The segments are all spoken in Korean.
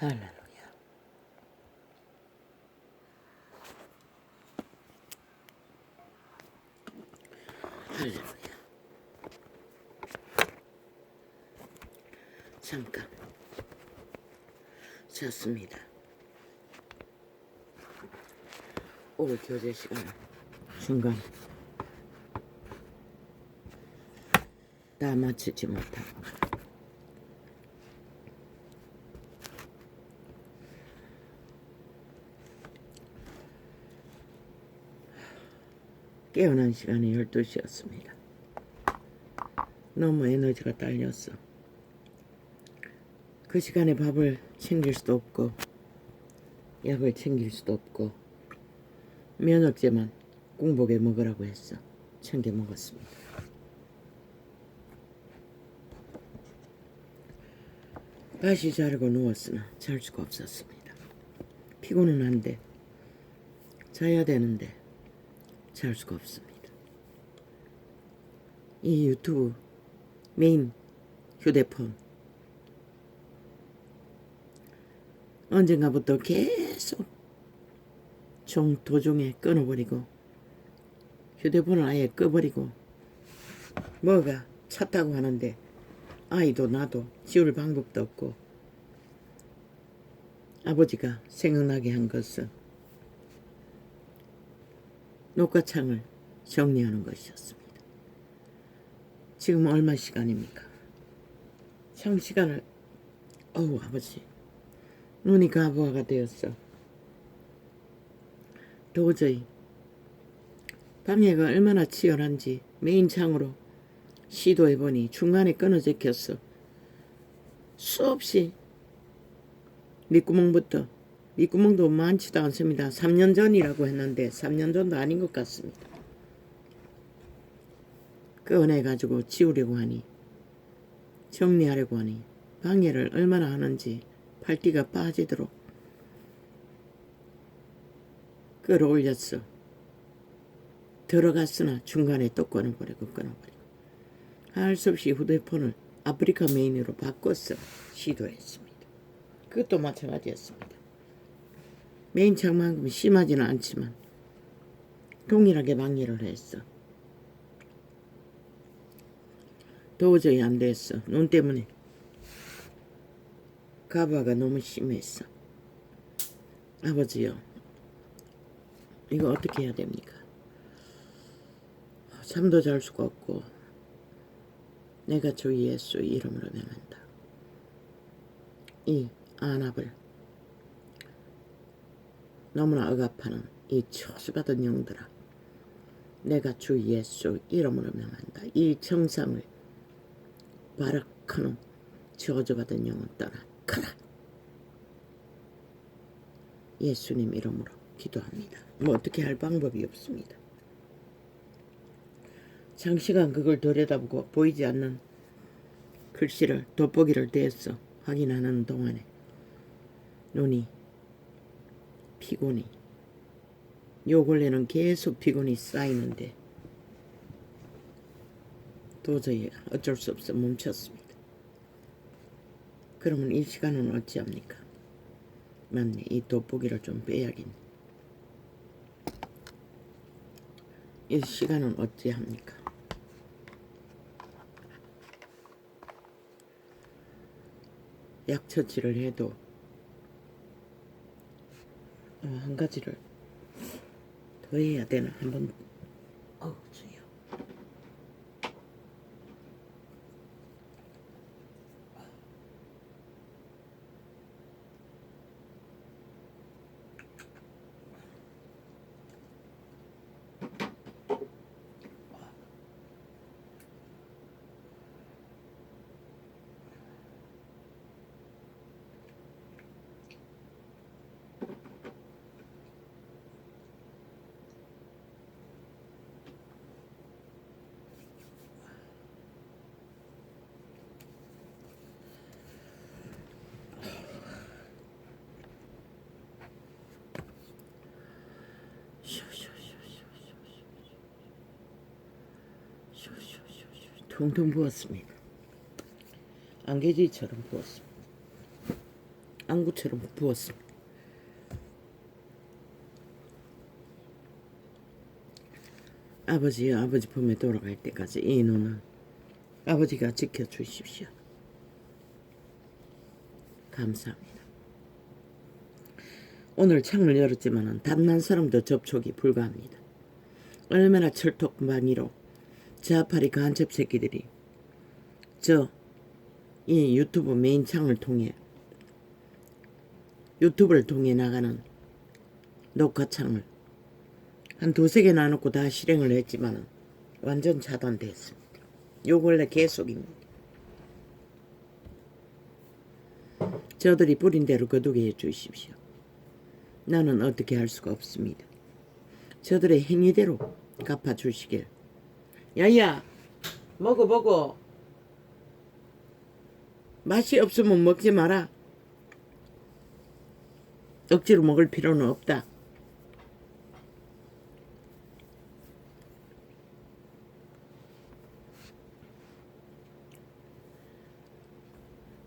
할렐루야. 할렐루야. 잠깐 잤습니다. 오늘 교재 시간 중간 다 마치지 못하고 깨어난 시간이 12시였습니다. 너무 에너지가 딸렸어. 그 시간에 밥을 챙길 수도 없고 약을 챙길 수도 없고 면역제만 공복에 먹으라고 했어. 챙겨 먹었습니다. 다시 자려고 누웠으나 잘 수가 없었습니다. 피곤은 한데 자야 되는데 잘 수가 없습니다. 이 유튜브 메인 휴대폰 언젠가부터 계속 도중에 끊어버리고 휴대폰을 아예 꺼버리고 뭐가 찼다고 하는데 아이도 나도 지울 방법도 없고 아버지가 생각나게 한 것은 녹화창을 정리하는 것이었습니다. 지금 얼마 시간입니까? 창시간을 아버지 눈이 가부화가 되었어. 도저히 방해가 얼마나 치열한지 메인 창으로 시도해보니 중간에 끊어져 켰어. 수없이 밑구멍도 많지도 않습니다. 3년 전이라고 했는데 3년 전도 아닌 것 같습니다. 꺼내가지고 지우려고 하니 정리하려고 하니 방해를 얼마나 하는지 팔띠가 빠지도록 끌어올렸어. 들어갔으나 중간에 또 끊어버리고 할 수 없이 휴대폰을 아프리카 메인으로 바꿔서 시도했습니다. 그것도 마찬가지였습니다. 메인 창만큼 심하지는 않지만 동일하게 방해를 했어. 도저히 안 됐어. 눈 때문에 가부화가 너무 심했어. 아버지요, 이거 어떻게 해야 됩니까? 잠도 잘 수가 없고 내가 주 예수 이름으로 명한다. 이 안압을 너무나 억압하는 이 저주받은 영들아, 내가 주 예수 이름으로 명한다. 이 정상을 바락하는 저주받은 영은 떠나가라. 예수님 이름으로 기도합니다. 뭐 어떻게 할 방법이 없습니다. 장시간 그걸 들여다보고 보이지 않는 글씨를 돋보기를 대서 확인하는 동안에 눈이 피곤이 요 근래는 계속 피곤이 쌓이는데 도저히 어쩔 수 없어 멈췄습니다. 그러면 이 시간은 어찌합니까? 맞네, 이 돋보기를 좀 빼야겠네. 이 시간은 어찌합니까? 약 처치를 해도 한 가지를 더 해야 되나 한번. 주여. 퉁퉁 부었습니다. 안개지처럼 부었습니다. 안구처럼 부었습니다. 아버지요, 아버지 품에 돌아갈 때까지 이 눈은 아버지가 지켜주십시오. 감사합니다. 오늘 창을 열었지만 단 한 사람도 접촉이 불가합니다. 얼마나 철통방위로 자파리 간첩 새끼들이 이 유튜브 메인 창을 통해 유튜브를 통해 나가는 녹화창을 한 두세 개 나눠놓고 다 실행을 했지만 완전 차단됐습니다. 요 원래 계속입니다. 저들이 뿌린 대로 거두게 해주십시오. 나는 어떻게 할 수가 없습니다. 저들의 행위대로 갚아주시길. 야야, 먹어. 맛이 없으면 먹지 마라. 억지로 먹을 필요는 없다.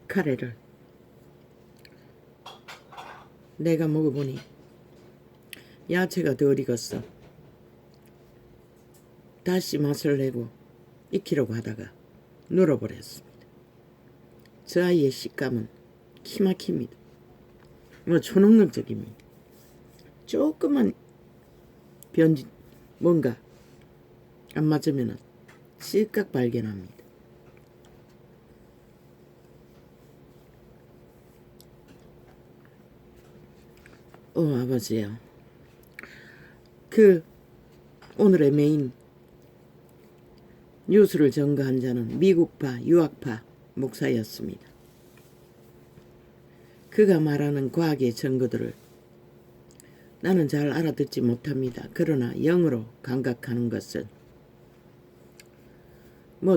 카레를 내가 먹어보니 야채가 덜 익었어. 다시 맛을 내고 익히려고 하다가 눌어버렸습니다. 저 아이의 식감은 기막힙니다. 뭐 초능력적입니다. 조금만 변진 뭔가 안 맞으면 찔깍 발견합니다. 아버지요. 오늘의 메인 뉴스를 전가한 자는 미국파, 유학파 목사였습니다. 그가 말하는 과학의 증거들을 나는 잘 알아듣지 못합니다. 그러나 영어로 감각하는 것은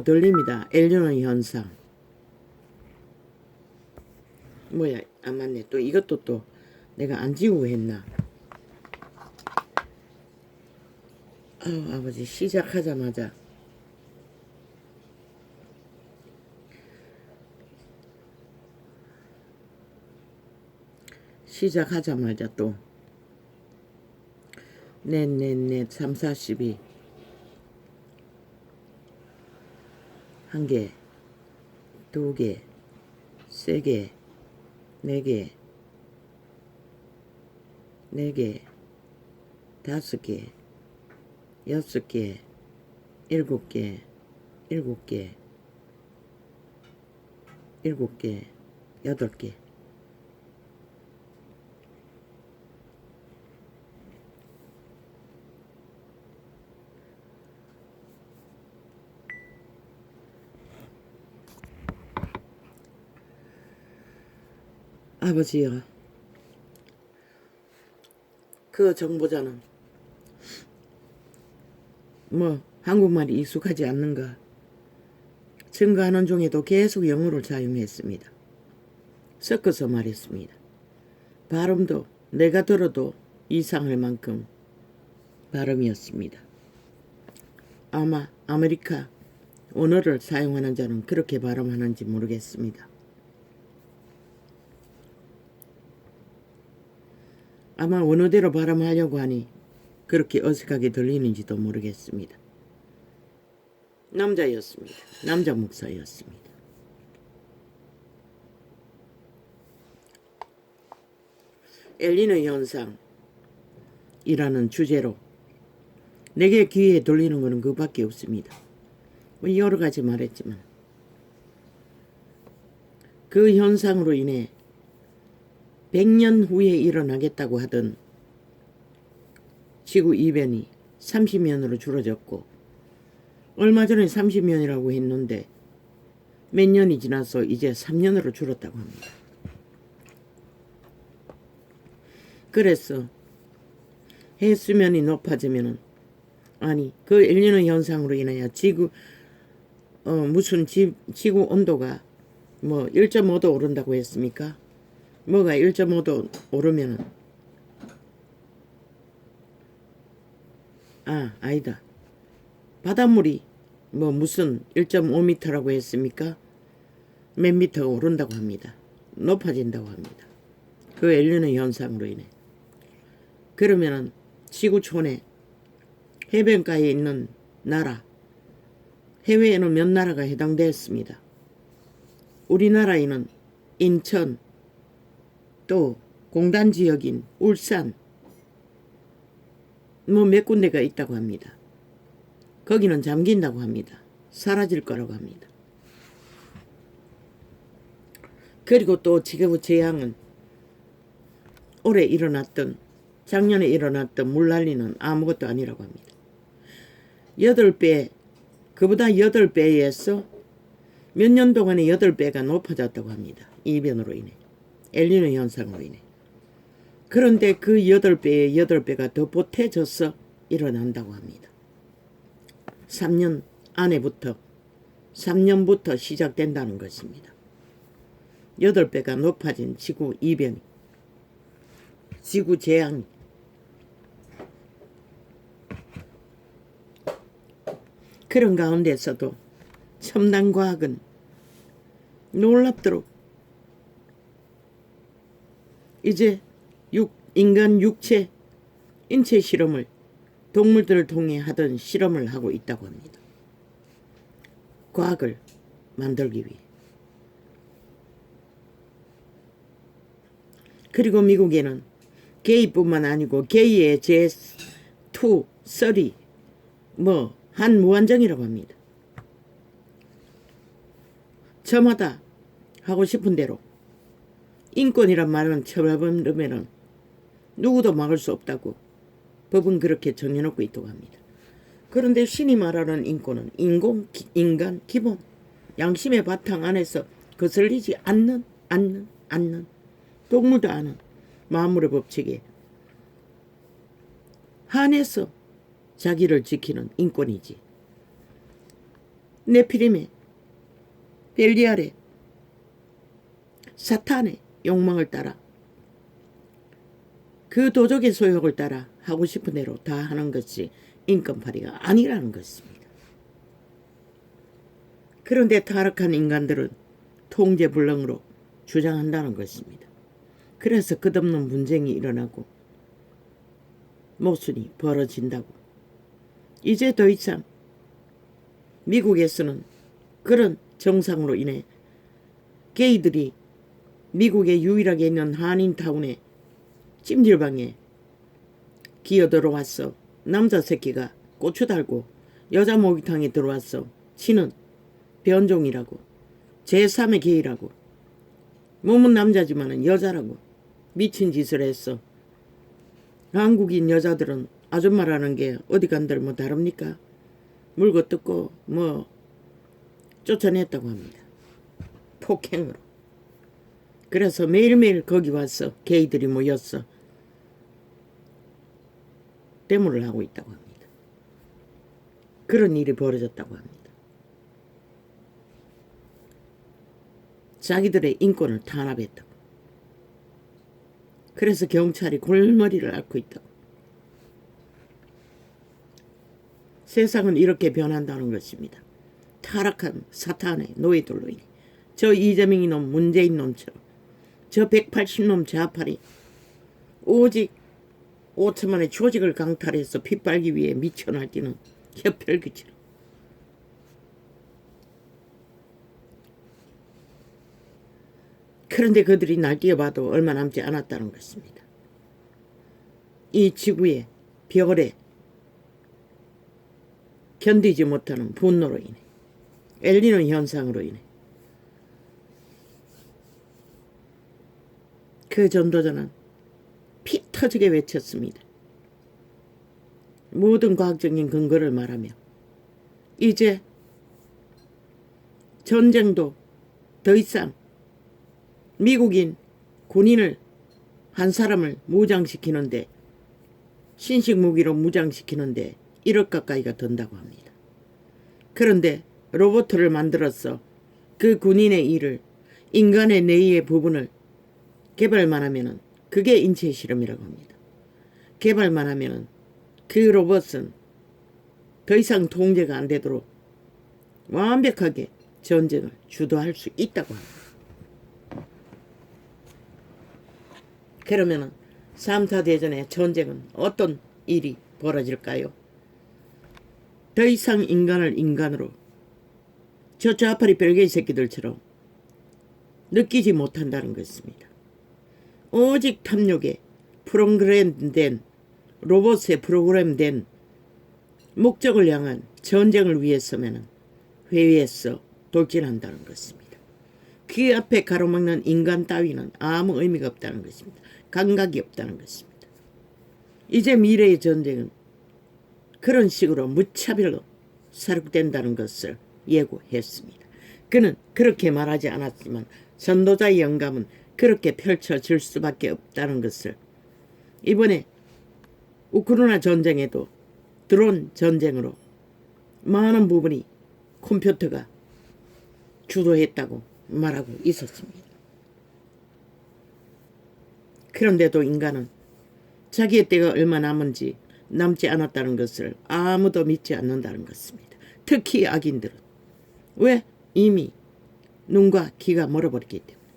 들립니다. 엘리노 현상. 안 맞네. 또 이것도 또 내가 안 지우고 했나. 아버지 시작하자마자 또 넷 3, 4, 12 한 개, 두 개, 세 개, 네 개, 다섯 개, 여섯 개, 일곱 개, 여덟 개. 아버지요, 그 정보자는 한국말이 익숙하지 않는가 증거하는 중에도 계속 영어를 사용했습니다. 섞어서 말했습니다. 발음도 내가 들어도 이상할 만큼 발음이었습니다. 아마 아메리카 언어를 사용하는 자는 그렇게 발음하는지 모르겠습니다. 아마 원어대로 발음하려고 하니 그렇게 어색하게 들리는지도 모르겠습니다. 남자였습니다. 남자 목사였습니다. 엘리노 현상이라는 주제로 내게 귀에 들리는 것은 그밖에 없습니다. 여러 가지 말했지만 그 현상으로 인해 100년 후에 일어나겠다고 하던 지구 이변이 30년으로 줄어졌고 얼마 전에 30년이라고 했는데 몇 년이 지나서 이제 3년으로 줄었다고 합니다. 그래서 해수면이 높아지면은 그 엘니노 현상으로 인하여 지구 온도가 1.5도 오른다고 했습니까? 뭐가 1.5도 오르면은 아니다. 바닷물이 무슨 1.5m라고 했습니까? 몇 미터가 오른다고 합니다. 높아진다고 합니다. 그 엘니노 현상으로 인해. 그러면은 지구촌에 해변가에 있는 나라, 해외에는 몇 나라가 해당되었습니다. 우리나라에는 인천, 또 공단지역인 울산, 뭐 몇 군데가 있다고 합니다. 거기는 잠긴다고 합니다. 사라질 거라고 합니다. 그리고 또 지구 재앙은 올해 일어났던, 작년에 일어났던 물난리는 아무것도 아니라고 합니다. 8배, 그보다 8배에서 몇 년 동안에 8배가 높아졌다고 합니다. 이변으로 인해. 엘니노 현상으로 인해. 그런데 그 8배에 8배가 더 보태져서 일어난다고 합니다. 3년 안에부터, 3년부터 시작된다는 것입니다. 8배가 높아진 지구 이변이, 지구 재앙이. 그런 가운데서도 첨단 과학은 놀랍도록 이제 인간 육체, 인체 실험을 동물들을 통해 하던 실험을 하고 있다고 합니다. 과학을 만들기 위해. 그리고 미국에는 게이뿐만 아니고 게이의 제2, 30, 한 무한정이라고 합니다. 저마다 하고 싶은 대로 인권이란 말은 처벌받으면은 누구도 막을 수 없다고 법은 그렇게 정해놓고 있다고 합니다. 그런데 신이 말하는 인권은 인간 기본 양심의 바탕 안에서 거슬리지 않는 동물도 아는 만물의 법칙에 한해서 자기를 지키는 인권이지. 네피림의, 벨리알의, 사탄의 욕망을 따라, 그 도적의 소욕을 따라 하고 싶은 대로 다 하는 것이 인권파리가 아니라는 것입니다. 그런데 타락한 인간들은 통제불능으로 주장한다는 것입니다. 그래서 끝없는 분쟁이 일어나고 모순이 벌어진다고. 이제 더 이상 미국에서는 그런 정상으로 인해 게이들이 미국에 유일하게 있는 한인타운에 찜질방에 기어들어왔어. 남자 새끼가 고추 달고 여자 목욕탕에 들어왔어. 지는 변종이라고, 제3의 게이라고, 몸은 남자지만은 여자라고 미친 짓을 했어. 한국인 여자들은 아줌마라는 게 어디 간들 뭐 다릅니까? 물고 뜯고 쫓아냈다고 합니다. 폭행으로. 그래서 매일매일 거기 와서 게이들이 모였어. 데모를 하고 있다고 합니다. 그런 일이 벌어졌다고 합니다. 자기들의 인권을 탄압했다고. 그래서 경찰이 골머리를 앓고 있다고. 세상은 이렇게 변한다는 것입니다. 타락한 사탄의 노예들로 인해. 저 이재명이 놈, 문재인 놈처럼 저 180놈 좌파리 오직 5천만의 조직을 강탈해서 피 빨기 위해 미쳐 날뛰는 혈혈귀처럼. 그런데 그들이 날뛰어봐도 얼마 남지 않았다는 것입니다. 이 지구의 벽에 견디지 못하는 분노로 인해, 엘니노 현상으로 인해 그 전도자는 피 터지게 외쳤습니다. 모든 과학적인 근거를 말하며 이제 전쟁도 더 이상 미국인 군인을 한 사람을 무장시키는데, 신식 무기로 무장시키는데 1억 가까이가 든다고 합니다. 그런데 로봇을 만들어서 그 군인의 일을, 인간의 뇌의 부분을 개발만 하면은 그게 인체 실험이라고 합니다. 개발만 하면은 그 로봇은 더 이상 통제가 안 되도록 완벽하게 전쟁을 주도할 수 있다고 합니다. 그러면은 3차 대전의 전쟁은 어떤 일이 벌어질까요? 더 이상 인간을 인간으로 저 좌파리 별개의 새끼들처럼 느끼지 못한다는 것입니다. 오직 탐욕에 프로그램된 로봇에 프로그램된 목적을 향한 전쟁을 위해서면 회의에서 돌진한다는 것입니다. 그 앞에 가로막는 인간 따위는 아무 의미가 없다는 것입니다. 감각이 없다는 것입니다. 이제 미래의 전쟁은 그런 식으로 무차별로 사륙된다는 것을 예고했습니다. 그는 그렇게 말하지 않았지만 전도자의 영감은 그렇게 펼쳐질 수밖에 없다는 것을 이번에 우크라이나 전쟁에도 드론 전쟁으로 많은 부분이 컴퓨터가 주도했다고 말하고 있었습니다. 그런데도 인간은 자기의 때가 얼마 남지 않았다는 것을 아무도 믿지 않는다는 것입니다. 특히 악인들은. 왜? 이미 눈과 귀가 멀어버렸기 때문에.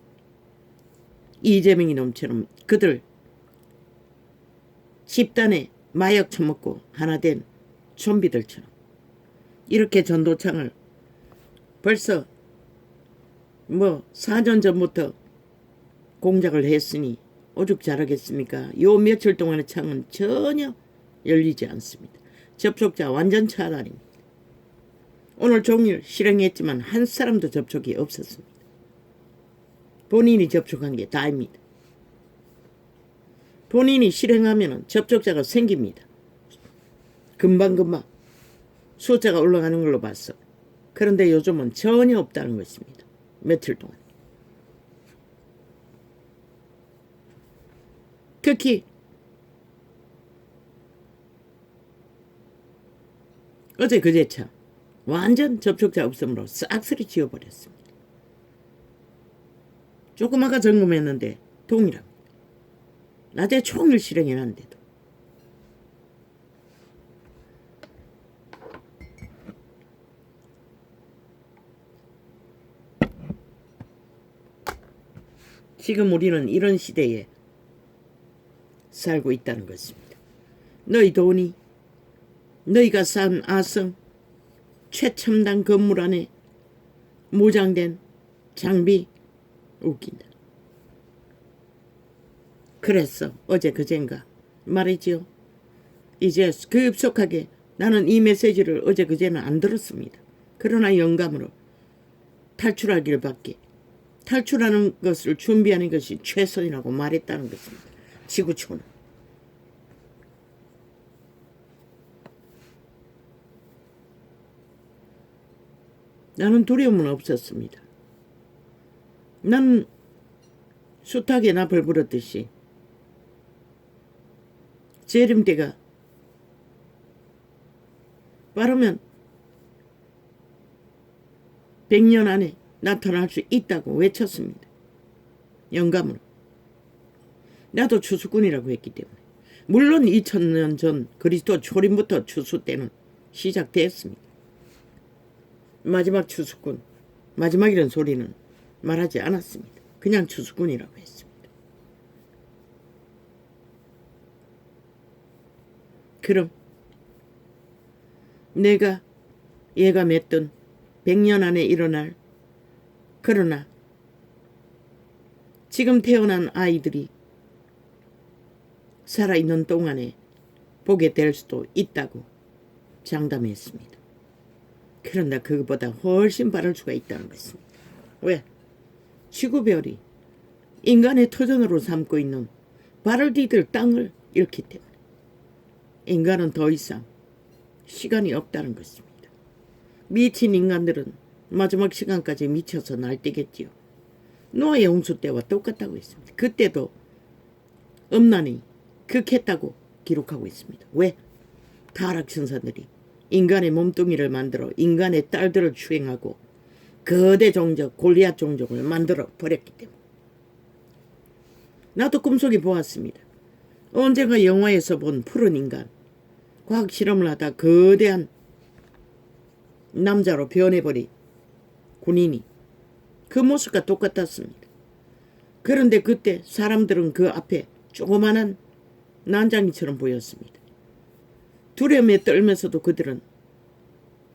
이재명이 놈처럼 그들 집단에 마약 처먹고 하나 된 좀비들처럼 이렇게 전도창을 벌써 4년 전부터 공작을 했으니 오죽 잘하겠습니까? 요 며칠 동안의 창은 전혀 열리지 않습니다. 접촉자 완전 차단입니다. 오늘 종일 실행했지만 한 사람도 접촉이 없었습니다. 본인이 접촉한 게 다입니다. 본인이 실행하면 접촉자가 생깁니다. 금방금방 숫자가 올라가는 걸로 봤어. 그런데 요즘은 전혀 없다는 것입니다. 며칠 동안. 특히 어제 그제차 완전 접촉자 없음으로 싹쓸이 지워버렸습니다. 조금 아까 점검했는데 동일합니다. 낮에 총일 실행해놨는데도. 지금 우리는 이런 시대에 살고 있다는 것입니다. 너희 돈이 너희가 쌓은 아성 최첨단 건물 안에 무장된 장비 웃긴다. 그래서 어제 그젠가 말이지요. 이제 급속하게 나는 이 메시지를 어제 그제는 안 들었습니다. 그러나 영감으로 탈출하길 밖에 탈출하는 것을 준비하는 것이 최선이라고 말했다는 것입니다. 지구촌은. 나는 두려움은 없었습니다. 난 숱하게 나불 불었듯이 재림때가 빠르면 100년 안에 나타날 수 있다고 외쳤습니다. 영감으로. 나도 추수꾼이라고 했기 때문에. 물론 2000년 전 그리스도 초림부터 추수 때는 시작되었습니다. 마지막 추수꾼, 마지막이라는 소리는 말하지 않았습니다. 그냥 추수꾼이라고 했습니다. 그럼 내가 예감했던 100년 안에 일어날 그러나 지금 태어난 아이들이 살아있는 동안에 보게 될 수도 있다고 장담했습니다. 그런데 그것보다 훨씬 빠를 수가 있다는 것입니다. 왜? 지구별이 인간의 터전으로 삼고 있는 발을 디딜 땅을 잃기 때문에 인간은 더 이상 시간이 없다는 것입니다. 미친 인간들은 마지막 시간까지 미쳐서 날뛰겠지요. 노아의 홍수 때와 똑같다고 했습니다. 그때도 음란이 극했다고 기록하고 있습니다. 왜? 타락천사들이 인간의 몸뚱이를 만들어 인간의 딸들을 추행하고 거대 종족 골리앗 종족을 만들어 버렸기 때문에. 나도 꿈속에 보았습니다. 언젠가 영화에서 본 푸른 인간 과학 실험을 하다 거대한 남자로 변해버린 군인이 그 모습과 똑같았습니다. 그런데 그때 사람들은 그 앞에 조그마한 난장이처럼 보였습니다. 두려움에 떨면서도 그들은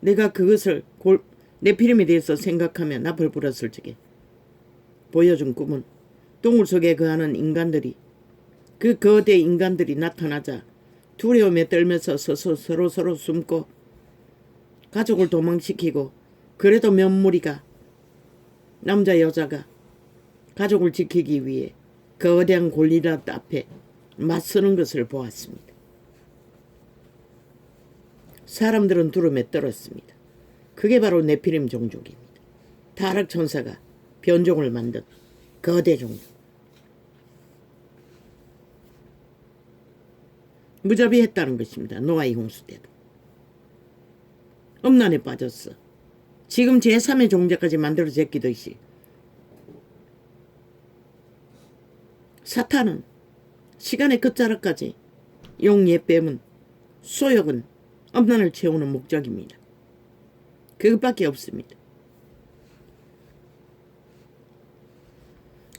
내가 그것을 네피림에 대해서 생각하며 납을 불었을 적에 보여준 꿈은 동굴 속에 거하는 인간들이 그 거대 인간들이 나타나자 두려움에 떨면서 서로 숨고 가족을 도망시키고 그래도 몇 무리가 남자 여자가 가족을 지키기 위해 거대한 골리앗 앞에 맞서는 것을 보았습니다. 사람들은 두려움에 떨었습니다. 그게 바로 네피림 종족입니다. 타락 천사가 변종을 만든 거대 종족. 무자비했다는 것입니다. 노아의 홍수 때도. 음란에 빠졌어. 지금 제3의 종자까지 만들어 제끼듯이 사탄은 시간의 끝자락까지 용예 뺨은 소욕은 음란을 채우는 목적입니다. 그것밖에 없습니다.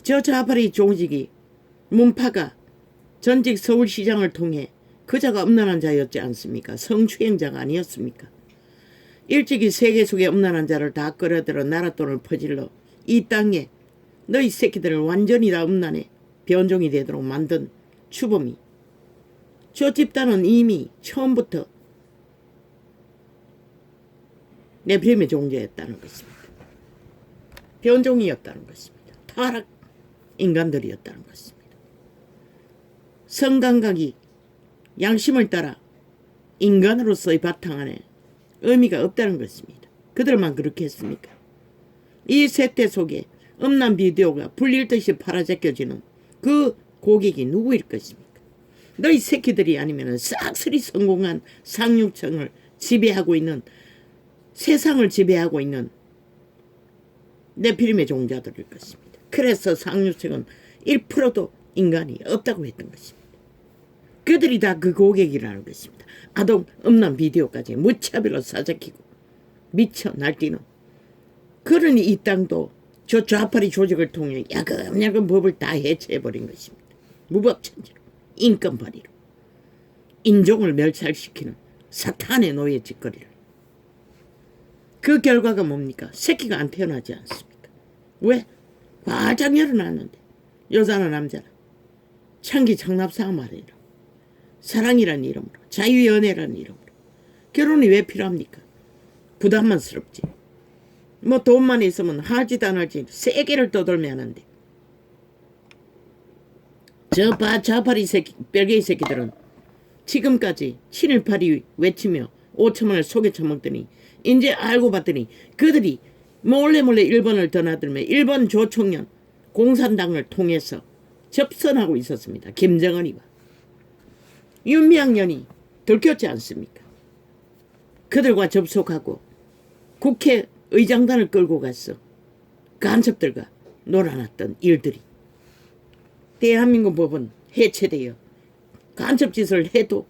저 자파리 조직이 문파가 전직 서울시장을 통해 그자가 음란한 자였지 않습니까? 성추행자가 아니었습니까? 일찍이 세계 속의 음란한 자를 다 끌어들여 나라 돈을 퍼질러 이 땅에 너희 새끼들을 완전히 다 음란해 변종이 되도록 만든 추범이 저 집단은 이미 처음부터 네피림의 존재였다는 것입니다. 변종이었다는 것입니다. 타락 인간들이었다는 것입니다. 성감각이 양심을 따라 인간으로서의 바탕 안에 의미가 없다는 것입니다. 그들만 그렇게 했습니까? 이 세태 속에 음란 비디오가 불릴 듯이 팔아제껴지는 그 고객이 누구일 것입니까? 너희 새끼들이 아니면 싹쓸이 성공한 상류층을 지배하고 있는 세상을 지배하고 있는 네피림의 종자들일 것입니다. 그래서 상류층은 1%도 인간이 없다고 했던 것입니다. 그들이 다 그 고객이라는 것입니다. 아동 음란 비디오까지 무차별로 사재키고 미쳐 날뛰는 그러니 이 땅도 저 좌파리 조직을 통해 야금야금 법을 다 해체해버린 것입니다. 무법천지로 인권발의로 인종을 멸살시키는 사탄의 노예 짓거리를. 그 결과가 뭡니까? 새끼가 안 태어나지 않습니까? 왜? 화장 열어놨는데 여자나 남자나 창기 창납사 말이라 사랑이란 이름으로 자유연애란 이름으로 결혼이 왜 필요합니까? 부담만스럽지. 뭐 돈만 있으면 할지도 안 할지 세계를 떠돌며 하는데 저 좌파리 새끼 뺄개이 새끼들은 지금까지 친일파리 외치며 5천만을 속에 처먹더니 이제 알고 봤더니 그들이 몰래 일본을 떠나들며 일본 조총련 공산당을 통해서 접선하고 있었습니다. 김정은이와 윤미향년이 들켰지 않습니까? 그들과 접속하고 국회의장단을 끌고 갔어. 간첩들과 놀아났던 일들이 대한민국 법은 해체되어 간첩짓을 해도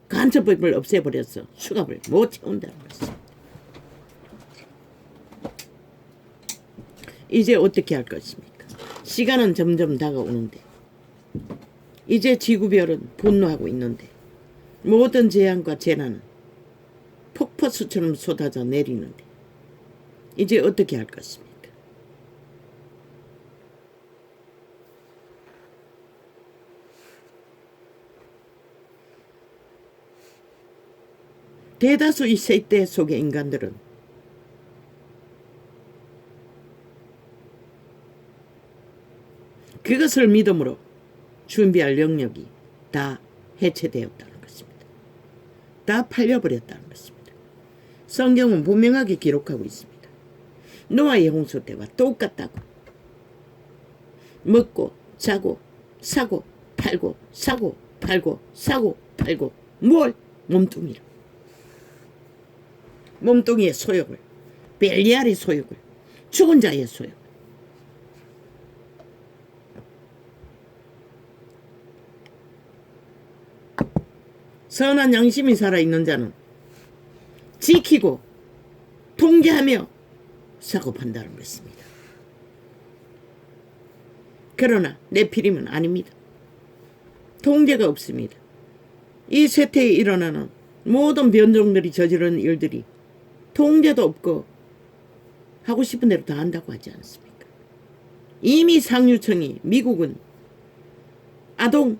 간첩법을 없애버려서 수갑을 못 채운다는 것입니다. 이제 어떻게 할 것입니까? 시간은 점점 다가오는데 이제 지구별은 분노하고 있는데 모든 재앙과 재난은 폭포수처럼 쏟아져 내리는데 이제 어떻게 할 것입니까? 대다수의 세대 속의 인간들은 그것을 믿음으로 준비할 영역이 다 해체되었다는 것입니다. 다 팔려버렸다는 것입니다. 성경은 분명하게 기록하고 있습니다. 노아의 홍수 때와 똑같다고. 먹고 자고 사고 팔고 사고 팔고 사고 팔고 뭘? 몸뚱이를. 몸뚱이의 소욕을, 벨리알의 소욕을, 죽은 자의 소욕. 선한 양심이 살아있는 자는 지키고 통제하며 사고 판다는 것입니다. 그러나 네피림은 아닙니다. 통제가 없습니다. 이 세태에 일어나는 모든 변종들이 저지르는 일들이 통제도 없고 하고 싶은 대로 다 한다고 하지 않습니까? 이미 상류층이 미국은 아동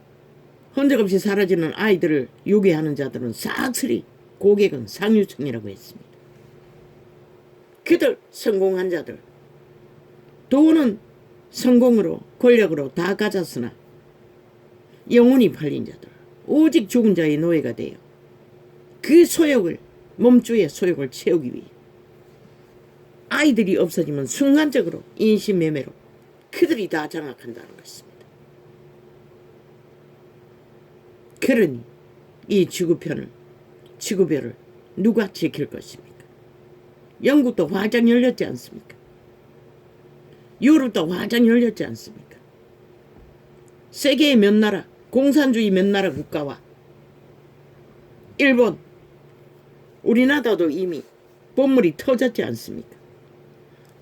흔적 없이 사라지는 아이들을 유괴하는 자들은 싹쓸이 고객은 상류층이라고 했습니다. 그들 성공한 자들 돈은 성공으로 권력으로 다 가졌으나 영혼이 팔린 자들 오직 죽은 자의 노예가 되어 그 소욕을 몸주의 소욕을 채우기 위해 아이들이 없어지면 순간적으로 인신매매로 그들이 다 장악한다는 것입니다. 그러니 이 지구별을 누가 지킬 것입니까? 영국도 화장 열렸지 않습니까? 유럽도 화장 열렸지 않습니까? 세계의 몇 나라, 공산주의 몇 나라 국가와 일본, 우리나라도 이미 본물이 터졌지 않습니까?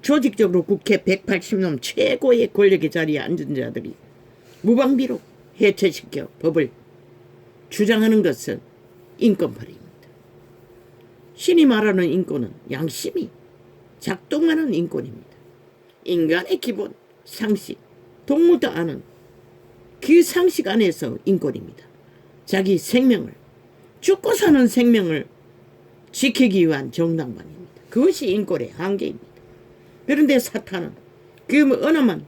조직적으로 국회 180놈 최고의 권력의 자리에 앉은 자들이 무방비로 해체시켜 법을 주장하는 것은 인권팔이입니다. 신이 말하는 인권은 양심이 작동하는 인권입니다. 인간의 기본 상식, 동물도 아는 그 상식 안에서 인권입니다. 자기 생명을, 죽고 사는 생명을 지키기 위한 정당방위입니다. 그것이 인권의 한계입니다. 그런데 사탄은 그 어느만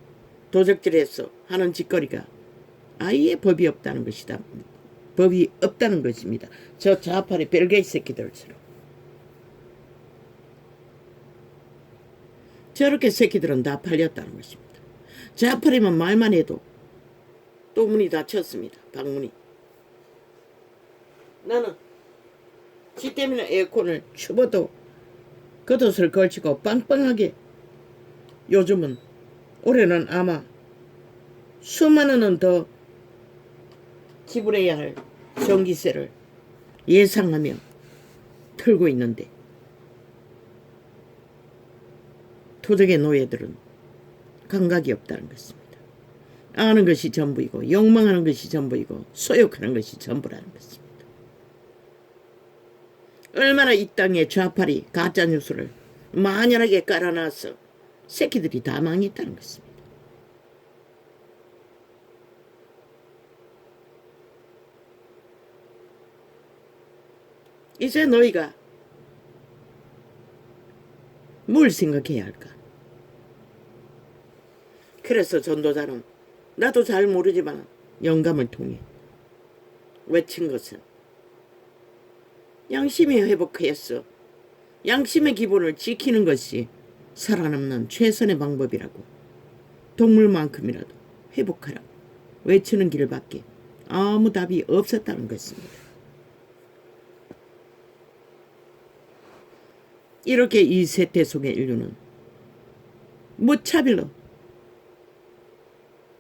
도적질해서 하는 짓거리가 아예 법이 없다는 것이다. 법이 없다는 것입니다. 저 좌파의 벨게이 새끼들처럼. 저렇게 새끼들은 다 팔렸다는 것입니다. 좌파리만 말만 해도 또 문이 닫혔습니다. 방문이. 나는 지 때문에 에어컨을 추워도 겉옷을 걸치고 빵빵하게 요즘은 올해는 아마 수만 원은 더 지불해야 할 전기세를 예상하며 틀고 있는데 도적의 노예들은 감각이 없다는 것입니다. 아는 것이 전부이고 욕망하는 것이 전부이고 소욕하는 것이 전부라는 것입니다. 얼마나 이 땅에 좌파리 가짜뉴스를 만연하게 깔아놔서 새끼들이 다 망했다는 것입니다. 이제 너희가 뭘 생각해야 할까? 그래서 전도자는 나도 잘 모르지만 영감을 통해 외친 것은 양심이 회복하였어. 양심의 기본을 지키는 것이 살아남는 최선의 방법이라고. 동물만큼이라도 회복하라고 외치는 길밖에 아무 답이 없었다는 것입니다. 이렇게 이 세태 속의 인류는 무차별로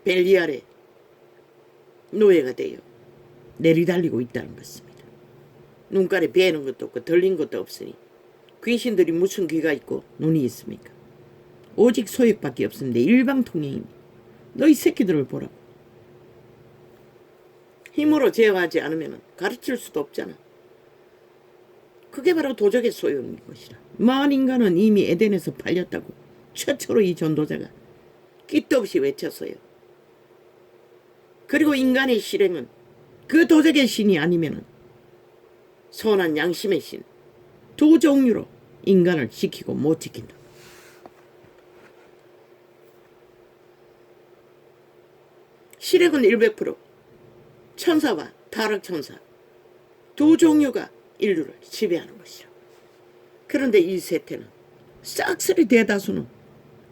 벨리알의 노예가 되어 내리달리고 있다는 것입니다. 눈깔에 베는 것도 없고 들린 것도 없으니 귀신들이 무슨 귀가 있고 눈이 있습니까? 오직 소욕밖에 없습니다. 일방통행입니다. 너희 새끼들을 보라고. 힘으로 제어하지 않으면 가르칠 수도 없잖아. 그게 바로 도적의 소용인 것이라. 만 인간은 이미 에덴에서 팔렸다고 최초로 이 전도자가 깃도 없이 외쳤어요. 그리고 인간의 실행은 그 도적의 신이 아니면은 선한 양심의 신 두 종류로 인간을 지키고 못 지킨다. 실행은 100% 천사와 타락천사 두 종류가 인류를 지배하는 것이라. 그런데 이 세태는 싹쓸이 대다수는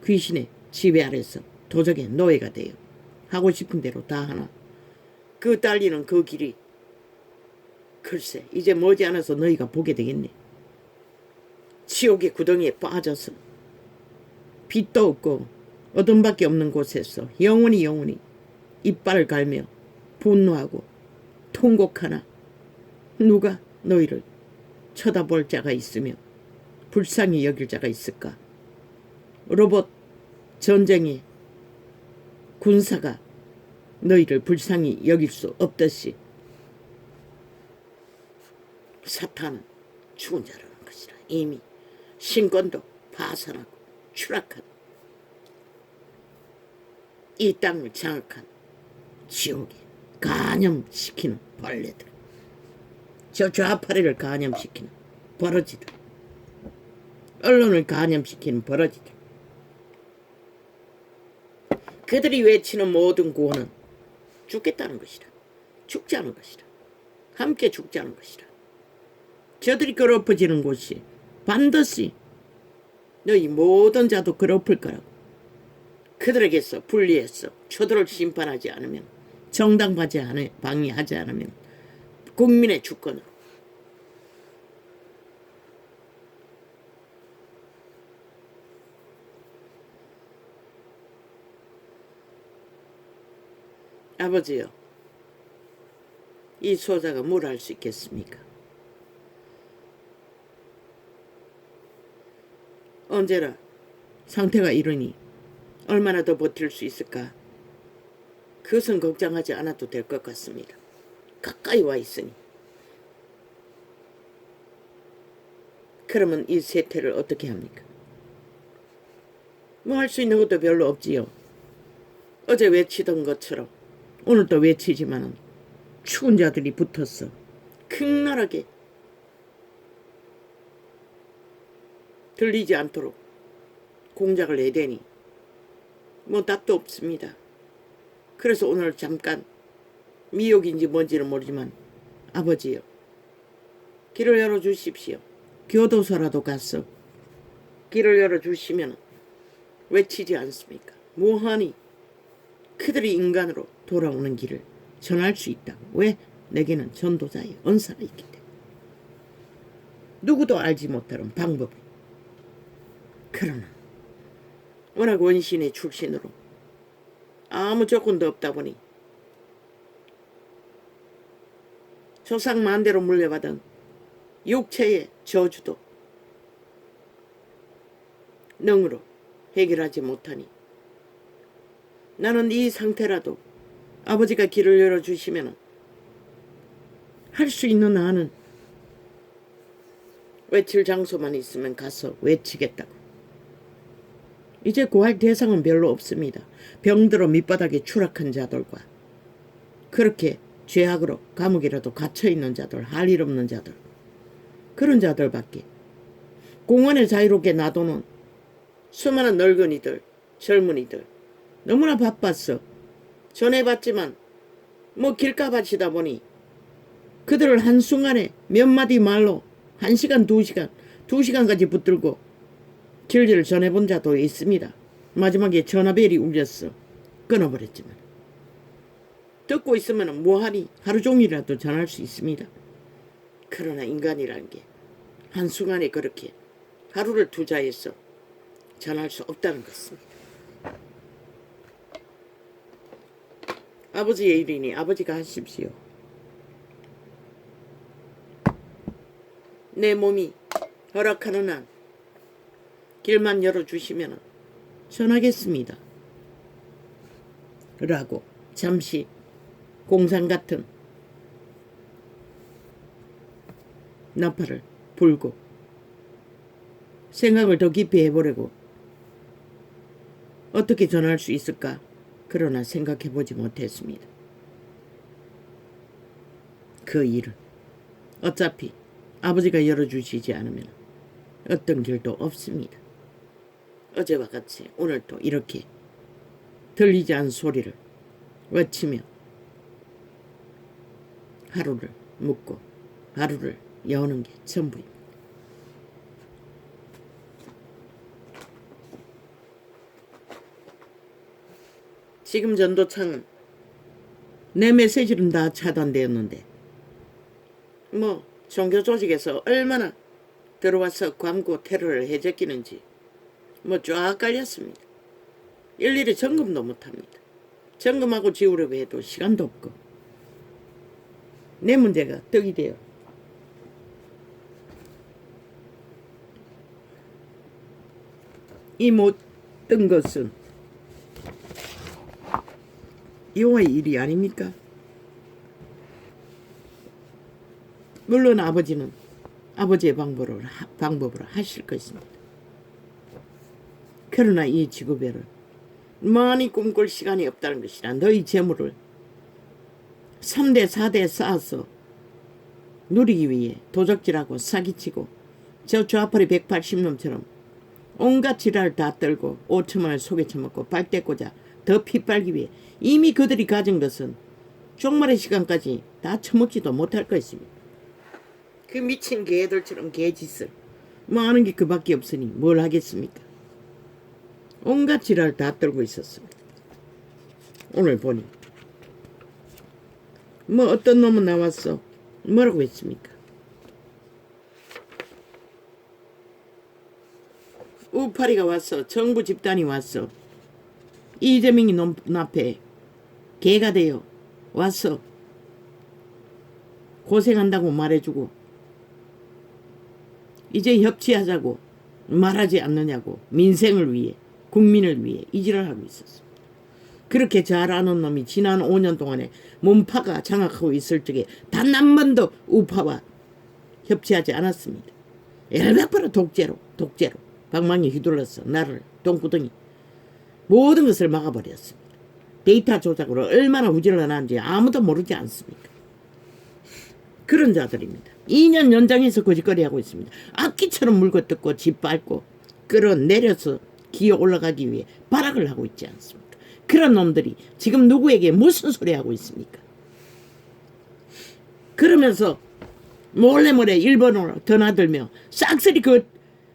귀신의 지배 아래서 도적의 노예가 되어 하고 싶은 대로 다 하나. 그 딸리는 그 길이 글쎄 이제 머지않아서 너희가 보게 되겠네. 지옥의 구덩이에 빠져서 빛도 없고 어둠밖에 없는 곳에서 영원히 이빨을 갈며 분노하고 통곡하나 누가 너희를 쳐다볼 자가 있으며 불쌍히 여길 자가 있을까? 로봇 전쟁의 군사가 너희를 불쌍히 여길 수 없듯이 사탄은 죽은 자라는 것이라. 이미 신권도 파산하고 추락한 이 땅을 장악한 지옥에 간염시키는 벌레들, 저 좌파리를 간염시키는 버러지들, 언론을 간염시키는 버러지들, 그들이 외치는 모든 구호는 죽겠다는 것이라. 죽지 않은 것이라. 함께 죽지 않은 것이라. 저들이 괴롭혀지는 곳이 반드시 너희 모든 자도 괴롭힐 거라고. 그들에게서 분리해서 저들을 심판하지 않으면, 방해하지 않으면 국민의 주권으로 아버지요, 이 소자가 뭘 할 수 있겠습니까? 언제나 상태가 이러니 얼마나 더 버틸 수 있을까? 그것은 걱정하지 않아도 될 것 같습니다. 가까이 와 있으니. 그러면 이 세태를 어떻게 합니까? 뭐 할 수 있는 것도 별로 없지요. 어제 외치던 것처럼 오늘도 외치지만은 죽은 자들이 붙었어 극렬하게 들리지 않도록 공작을 내대니 뭐 답도 없습니다. 그래서 오늘 잠깐 미혹인지 뭔지는 모르지만 아버지요, 길을 열어주십시오. 교도소라도 가서 길을 열어주시면 외치지 않습니까? 무한히 그들이 인간으로 돌아오는 길을 전할 수 있다고. 왜? 내게는 전도자의 은사가 있기 때문에. 누구도 알지 못하는 방법을. 그러나 워낙 원신의 출신으로 아무 조건도 없다 보니 조상 만대로 물려받은 육체의 저주도 능으로 해결하지 못하니 나는 이 상태라도 아버지가 길을 열어주시면 할 수 있는 한은 외칠 장소만 있으면 가서 외치겠다고. 이제 구할 대상은 별로 없습니다. 병들어 밑바닥에 추락한 자들과 그렇게 죄악으로 감옥이라도 갇혀있는 자들, 할 일 없는 자들, 그런 자들밖에. 공원에 자유롭게 놔두는 수많은 늙은이들, 젊은이들 너무나 바빴어. 전해봤지만 뭐 길가밭이다 보니 그들을 한순간에 몇 마디 말로 1시간, 2시간, 2시간까지 붙들고 진리를 전해본 자도 있습니다. 마지막에 전화벨이 울렸어. 끊어버렸지만 듣고 있으면 뭐하니 하루 종일이라도 전할 수 있습니다. 그러나 인간이라는 게 한순간에 그렇게 하루를 투자해서 전할 수 없다는 것입니다. 아버지의 일이니 아버지가 하십시오. 내 몸이 허락하는 한 길만 열어주시면 전하겠습니다. 라고 잠시 공상 같은 나팔을 불고 생각을 더 깊이 해보려고 어떻게 전할 수 있을까? 그러나 생각해보지 못했습니다. 그 일은 어차피 아버지가 열어주시지 않으면 어떤 길도 없습니다. 어제와 같이 오늘도 이렇게 들리지 않은 소리를 외치며 하루를 묵고 하루를 여는 게 전부입니다. 지금 전도창은 내 메시지는 다 차단되었는데 뭐 종교 조직에서 얼마나 들어와서 광고 테러를 해제끼는지 뭐 쫙 깔렸습니다. 일일이 점검도 못합니다. 점검하고 지우려고 해도 시간도 없고 내 문제가 떡이 돼요. 이 모든 것은 용의 일이 아닙니까? 물론 아버지는 아버지의 방법으로 하실 것입니다. 그러나 이 지구별을 많이 꿈꿀 시간이 없다는 것이라 너희 재물을 3대 4대 쌓아서 누리기 위해 도적질하고 사기치고 저 좌파리 180놈처럼 온갖 지랄을 다 떨고 5천만을 속에 처먹고 빨대 꽂아 더 핏빨기 위해 이미 그들이 가진 것은 종말의 시간까지 다 처먹지도 못할 것입니다. 그 미친 개들처럼 개짓을 많은 게 그밖에 없으니 뭘 하겠습니까? 온갖 지랄을 다 떨고 있었습니다. 오늘 보니 뭐 어떤 놈은 나왔어. 뭐라고 했습니까? 우파리가 왔어. 정부 집단이 왔어. 이재명이 놈 앞에 개가 되어 왔어. 고생한다고 말해주고 이제 협치하자고 말하지 않느냐고 민생을 위해 국민을 위해 이지랄 하고 있었습니다. 그렇게 잘 아는 놈이 지난 5년 동안에 문파가 장악하고 있을 적에 단 한 번도 우파와 협치하지 않았습니다. 100% 독재로 방망이 휘둘러서 나를 똥구덩이 모든 것을 막아버렸습니다. 데이터 조작으로 얼마나 우질러나는지 아무도 모르지 않습니까? 그런 자들입니다. 2년 연장해서 거짓거리하고 있습니다. 악기처럼 물고 뜯고 짓밟고 끌어내려서 기어 올라가기 위해 발악을 하고 있지 않습니까? 그런 놈들이 지금 누구에게 무슨 소리 하고 있습니까? 그러면서 몰래 일본으로 드나들며 싹쓸이 그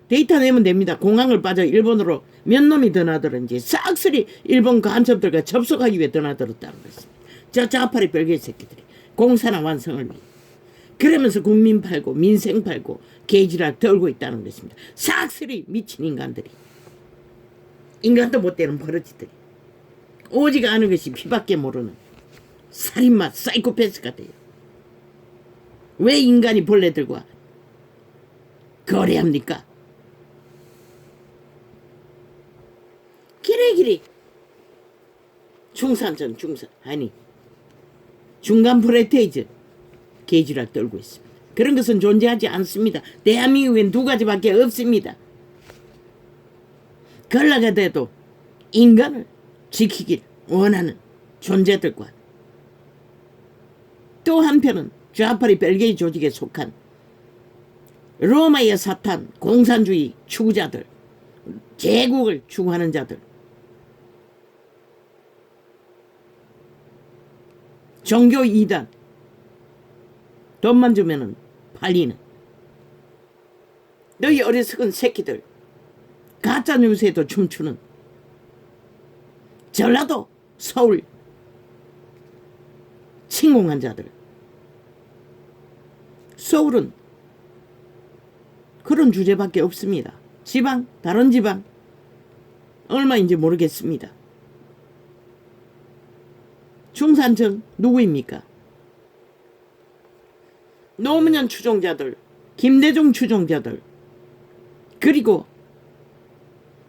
데이터 내면 됩니다. 공항을 빠져 일본으로 몇 놈이 드나들었는지 싹쓸이 일본 간첩들과 접속하기 위해 드나들었다는 것입니다. 저 좌파리 별개 새끼들이 공산화 완성을 위해 그러면서 국민 팔고 민생 팔고 개지랄 떨고 있다는 것입니다. 싹쓸이 미친 인간들이 인간도 못되는 버러지들이 오직 아는 것이 피밖에 모르는 살인마 사이코패스가 돼요. 왜 인간이 벌레들과 거래합니까? 길이 중산전 중간 프레테이즈 개지랄 떨고 있습니다. 그런 것은 존재하지 않습니다. 대한민국엔 두 가지밖에 없습니다. 걸러가 돼도 인간을 지키길 원하는 존재들과 또 한편은 좌파리 벨게이 조직에 속한 로마의 사탄 공산주의 추구자들 제국을 추구하는 자들 종교 이단 돈만 주면은 팔리는 너희 어리석은 새끼들 가짜 뉴스에도 춤추는 전라도 서울 침공한 자들 서울은 그런 주제밖에 없습니다. 지방 다른 지방 얼마인지 모르겠습니다. 중산층 누구입니까? 노무현 추종자들 김대중 추종자들 그리고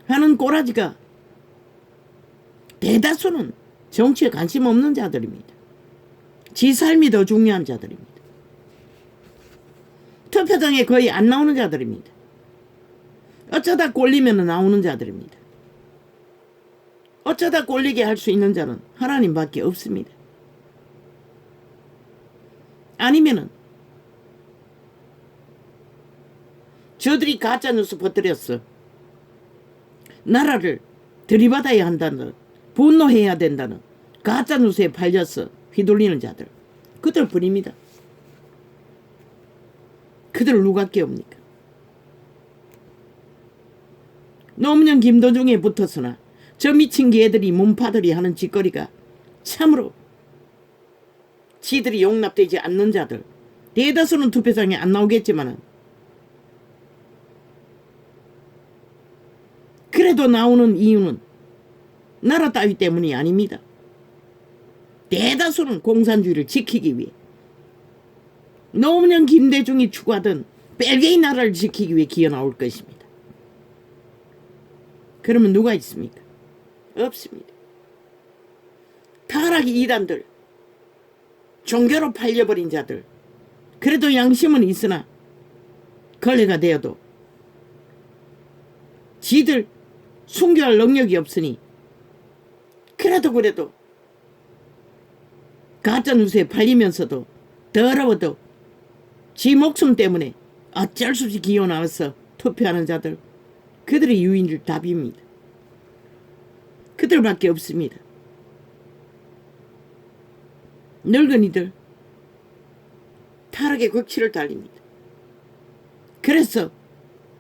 하는 꼬라지가 대다수는 정치에 관심 없는 자들입니다. 지 삶이 더 중요한 자들입니다. 투표장에 거의 안 나오는 자들입니다. 어쩌다 꼴리면 나오는 자들입니다. 어쩌다 꼴리게 할 수 있는 자는 하나님밖에 없습니다. 아니면은 저들이 가짜뉴스 퍼뜨렸어. 나라를 들이받아야 한다는 분노해야 된다는 가짜뉴스에 팔려서 휘둘리는 자들 그들 뿐입니다. 그들 누가 깨웁니까? 노무현 김도중에 붙어서나 저 미친 개들이 문파들이 하는 짓거리가 참으로 지들이 용납되지 않는 자들 대다수는 투표장에 안 나오겠지만은 그래도 나오는 이유는 나라 따위 때문이 아닙니다. 대다수는 공산주의를 지키기 위해 노무현 김대중이 추구하던 벨기에 나라를 지키기 위해 기어 나올 것입니다. 그러면 누가 있습니까? 없습니다. 타락이 이단들, 종교로 팔려버린 자들, 그래도 양심은 있으나 걸레가 되어도 지들 순교할 능력이 없으니 그래도 가짜뉴스에 팔리면서도 더러워도 지 목숨 때문에 어쩔 수 없이 기어 나와서 투표하는 자들, 그들의 유일한 답입니다. 그들밖에 없습니다. 늙은이들 타락의 극치를 달립니다. 그래서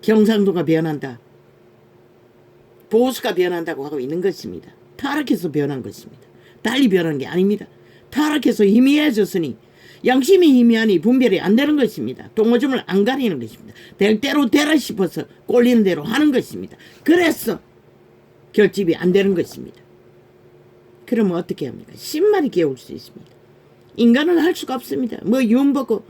경상도가 변한다, 보수가 변한다고 하고 있는 것입니다. 타락해서 변한 것입니다. 달리 변한 게 아닙니다. 타락해서 희미해졌으니 양심이 희미하니 분별이 안 되는 것입니다. 동오줌을 안 가리는 것입니다. 될 대로 되라 싶어서 꼴리는 대로 하는 것입니다. 그래서 결집이 안 되는 것입니다. 그러면 어떻게 합니까? 신만이 깨울 수 있습니다. 인간은 할 수가 없습니다. 뭐 윤보고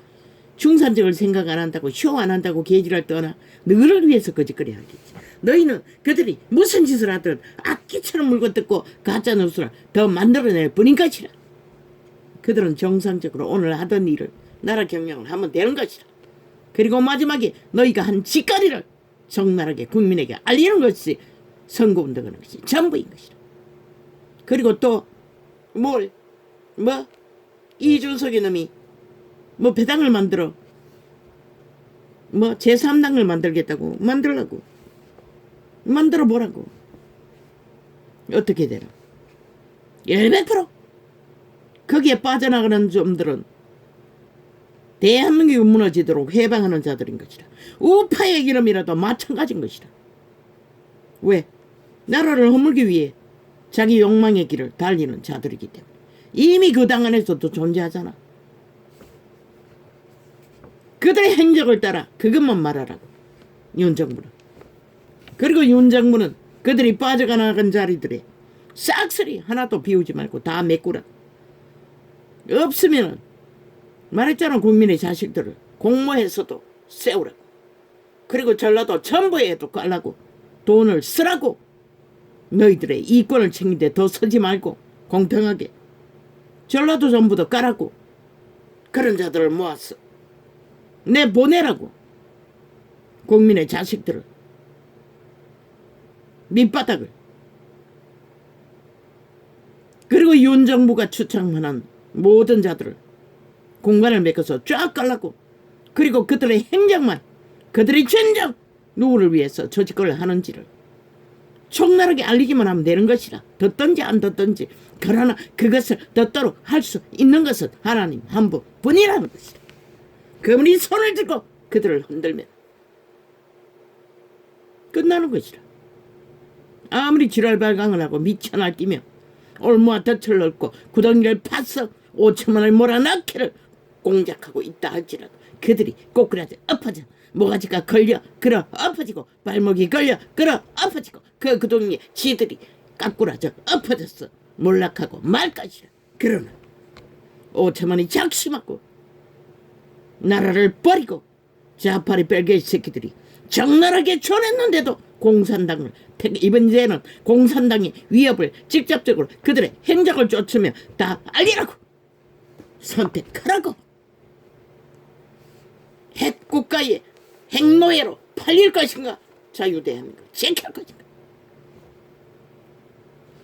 중산적을 생각 안 한다고 쇼 안 한다고 계지를 떠나 너를 위해서 거짓거리 하겠지. 너희는 그들이 무슨 짓을 하든 악기처럼 물고 뜯고 가짜뉴스를 더 만들어낼 뿐인 것이라. 그들은 정상적으로 오늘 하던 일을 나라 경영을 하면 되는 것이라. 그리고 마지막에 너희가 한 짓거리를 적나라하게 국민에게 알리는 것이 선거운동하는 것이 전부인 것이라. 그리고 또 이준석이 놈이 배당을 만들어 제3당을 만들겠다고 만들라고 만들어 보라고. 어떻게 되나? 100% 거기에 빠져나가는 점들은 대한민국이 무너지도록 해방하는 자들인 것이라. 우파의 이름이라도 마찬가지인 것이라. 왜? 나라를 허물기 위해 자기 욕망의 길을 달리는 자들이기 때문에. 이미 그 당 안에서도 존재하잖아. 그들의 행적을 따라 그것만 말하라고, 윤정부는. 그리고 윤정부는 그들이 빠져나간 자리들에 싹쓸이 하나도 비우지 말고 다 메꾸라. 없으면은 말했잖아, 국민의 자식들을 공모해서도 세우라고. 그리고 전라도 전부에도 깔라고, 돈을 쓰라고. 너희들의 이권을 챙기는데 더 쓰지 말고 공평하게 전라도 전부도 까라고. 그런 자들을 모았어. 내보내라고. 국민의 자식들을, 밑바닥을. 그리고 윤정부가 추천하는 모든 자들을 공간을 메꿔서 쫙 깔라고. 그리고 그들의 행적만, 그들의 전적 누구를 위해서 저 짓거리를 하는지를 총나라하게 알리기만 하면 되는 것이라. 듣든지 안 듣든지. 그러나 그것을 듣도록 할 수 있는 것은 하나님 한 분뿐이라는 것이라. 그분이 손을 들고 그들을 흔들면 끝나는 것이라. 아무리 지랄발광을 하고 미쳐 날뛰며 올무와 덫을 넣고 구덩이를 파서 5천만 원을 몰아넣기를 공작하고 있다 할지라도 그들이 꼬꾸라져 엎어져 모가지가 걸려 끌어 엎어지고 발목이 걸려 끌어 엎어지고 그 구덩이에 지들이 까꾸라져 엎어졌어 몰락하고 말 것이라. 그러나 5천만 원이 작심하고 나라를 버리고 좌파리 뺄개의 새끼들이 적나라하게 존했는데도 공산당을 이번에는 공산당의 위협을 직접적으로 그들의 행적을 쫓으며 다 알리라고. 선택하라고. 핵국가의 핵노예로 팔릴 것인가, 자유대한민국 지킬 것인가.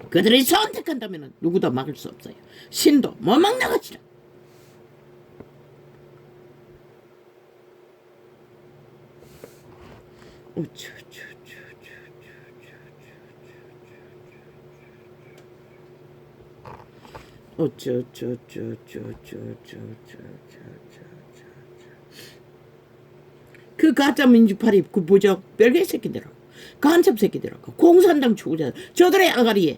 그들이 선택한다면 누구도 막을 수 없어요. 신도 못 막는 것이라. 그 가짜 민주파리 그 부적 별개 새끼들하고 간첩 새끼들하고 공산당 추구자들 저들의 아가리에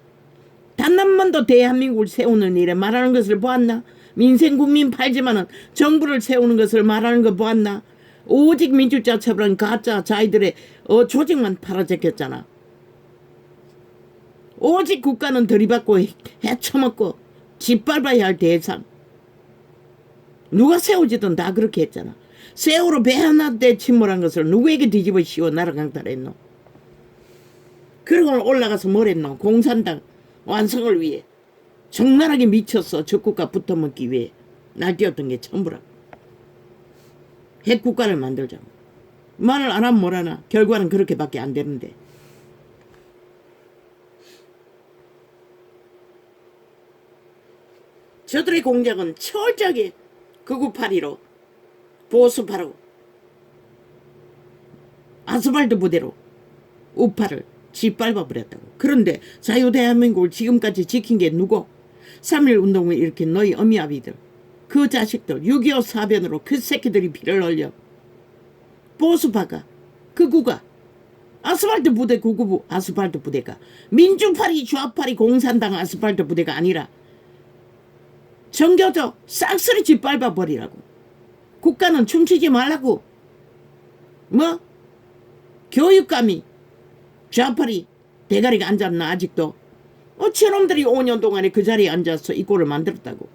단 한 번도 대한민국을 세우는 일에 말하는 것을 보았나? 민생 국민 팔지만은 정부를 세우는 것을 말하는 거 보았나? 오직 민주자 처벌한 가짜 자기들의 조직만 팔아제꼈잖아. 오직 국가는 들이받고 헤쳐먹고 짓밟아야 할 대상. 누가 세우지든 다 그렇게 했잖아. 세월호 배 하나 때 침몰한 것을 누구에게 뒤집어 씌워 나라 강탈했노? 그리고 올라가서 뭘 했노? 공산당 완성을 위해 적나라하게 미쳤어. 적국가 붙어먹기 위해 날뛰었던 게 전부라고. 핵국가를 만들자고. 말을 안 하면 뭐라나. 결과는 그렇게밖에 안 되는데. 저들의 공작은 철저하게 극우8.15로 보수파로 아스팔트 부대로 우파를 짓밟아버렸다고. 그런데 자유대한민국을 지금까지 지킨 게 누구? 3.1 운동을 일으킨 너희 어미아비들, 그 자식들, 6.25 사변으로 그 새끼들이 피를 흘려 보수파가, 극우가, 아스팔트 부대, 극우부 아스팔트 부대가 민주파리, 좌파리, 공산당 아스팔트 부대가 아니라 정교조 싹쓸이 짓밟아버리라고. 국가는 춤추지 말라고. 뭐? 교육감이 좌파리 대가리가 앉았나 아직도? 저놈들이 5년 동안에 그 자리에 앉아서 이 꼴을 만들었다고.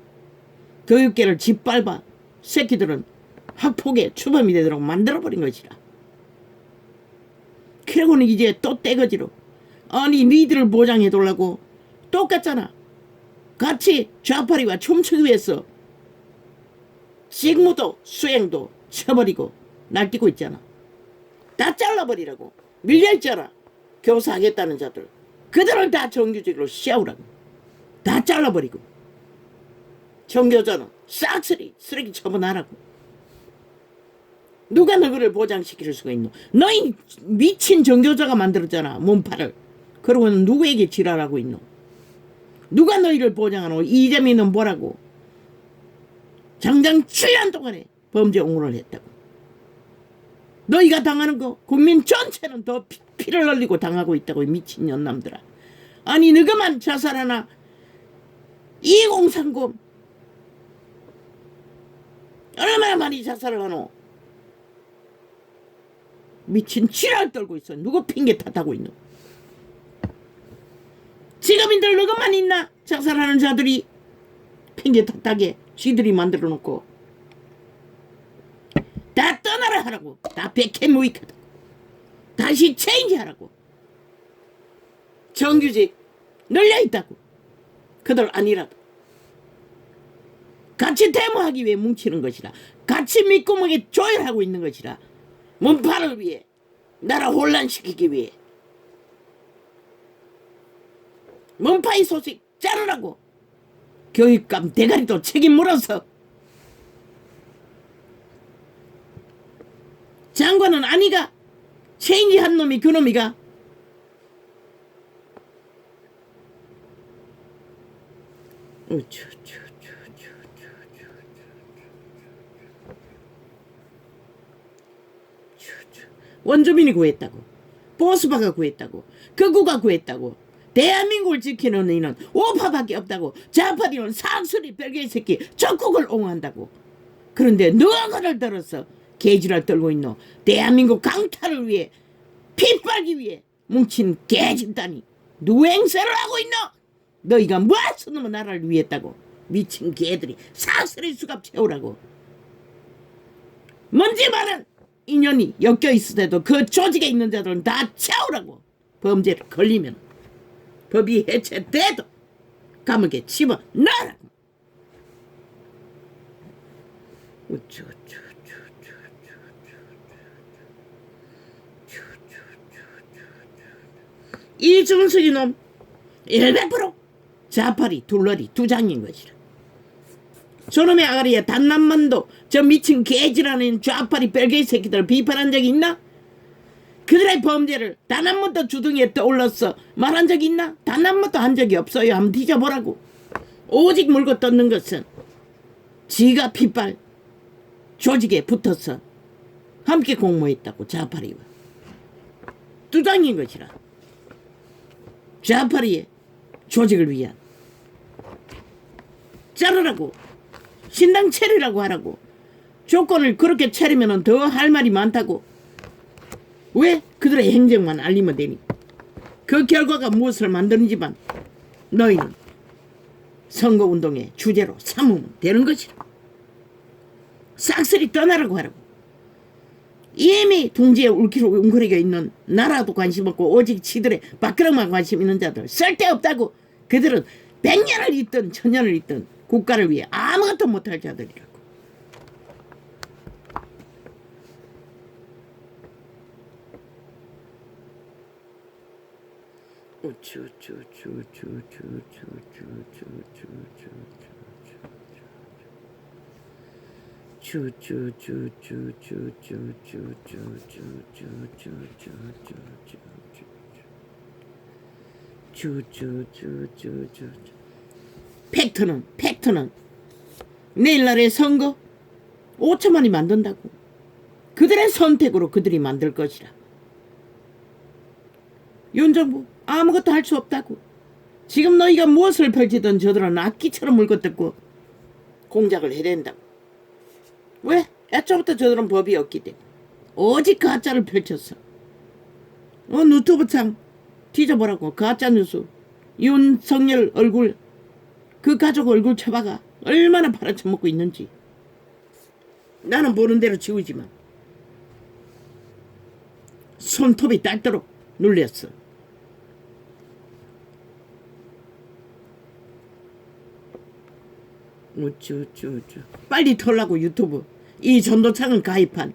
교육계를 짓밟아 새끼들은 학폭의 추범이 되도록 만들어버린 것이라. 그러고는 이제 또 떼거지로 아니 니들을 보장해달라고. 똑같잖아. 같이 좌파리와 춤추기 위해서 식무도 수행도 쳐버리고 날뛰고 있잖아. 다 잘라버리라고. 밀려있잖아. 교사하겠다는 자들. 그들을 다 정규직으로 씌우라고. 다 잘라버리고. 정교조는 싹쓸이 쓰레기 처분하라고. 누가 너희를 보장시킬 수가 있노? 너희 미친 정교조가 만들었잖아. 몸파를. 그러고는 누구에게 지랄하고 있노? 누가 너희를 보장하노? 이재민은 뭐라고? 장장 7년 동안에 범죄 옹호를 했다고. 너희가 당하는 거 국민 전체는 더 피를 흘리고 당하고 있다고. 미친 년남들아. 아니 너희만 자살하나? 2030 얼마나 많이 자살을 하노? 미친 지랄 떨고 있어. 누구 핑계 탓하고 있노? 지금인들 너희만 있나? 자살하는 자들이 핑계 탓하게 지들이 만들어 놓고. 다 떠나라 하라고. 다 백해무익하다. 다시 체인지하라고. 정규직 늘려있다고. 그들 아니라도 같이 데모하기 위해 뭉치는 것이라. 같이 밑구멍에 조율하고 있는 것이라. 문파를 위해, 나라 혼란시키기 위해. 문파의 소식 자르라고. 교육감 대가리도 책임 물어서. 장관은 아니가. 체인지한 놈이 그놈이가. 원주민이 구했다고. 보수파가 구했다고. 극우가 구했다고. 대한민국을 지키는 이는 오파밖에 없다고. 좌파리는 싹쓸이 별개의 새끼 적국을 옹호한다고. 그런데 누가 그를 들어서 개지랄 떨고 있노? 대한민국 강탈을 위해, 피 빨기 위해 뭉친 개집단이 누구 행세를 하고 있노? 너희가 뭐해서 놈의 나라를 위했다고. 미친 개들이 싹쓸이 수갑 채우라고. 뭔지 말은 인연이 엮여 있을 때도 그 조직에 있는 자들은 다 채우라고. 범죄를 걸리면 법이 해체돼도 감옥에 집어넣으라고. 이준수 이놈 100% 좌파리 둘러리 두장인 것이라. 저놈의 아가리에 단 한 번도 저 미친 개지라는 좌파리 별개의 새끼들 비판한 적이 있나? 그들의 범죄를 단 한 번도 주둥이에 떠올라서 말한 적이 있나? 단 한 번도 한 적이 없어요. 한번 뒤져보라고. 오직 물고 떴는 것은 지가 핏발 조직에 붙어서 함께 공모했다고. 좌파리와 두장인 것이라. 좌파리의 조직을 위한 자르라고. 신당 차리라고 하라고. 조건을 그렇게 차리면 더 할 말이 많다고. 왜? 그들의 행적만 알리면 되니. 그 결과가 무엇을 만드는지만 너희는 선거운동의 주제로 삼으면 되는 것이라. 싹쓸이 떠나라고 하라고. 이미 둥지에 웅크리고 있는 나라도 관심 없고 오직 지들의 밥그릇만 관심 있는 자들 쓸데없다고. 그들은 100년을 있든 1000년을 있든 국가를 위해 아무것도 못할 자들이라고. 팩트는 내일날의 선거 5천만이 만든다고. 그들의 선택으로 그들이 만들 것이라. 윤 정부 아무것도 할 수 없다고. 지금 너희가 무엇을 펼치든 저들은 악기처럼 물거뜯고 공작을 해댄다고. 왜? 애초부터 저들은 법이 없기 때문에 오직 가짜를 펼쳤어. 유튜브창 뒤져보라고. 가짜뉴스 윤석열 얼굴, 그 가족 얼굴 쳐봐가 얼마나 팔아쳐먹고 있는지. 나는 보는 대로 지우지만 손톱이 닳도록 눌렸어. 빨리 털라고. 유튜브 이 전도창을 가입한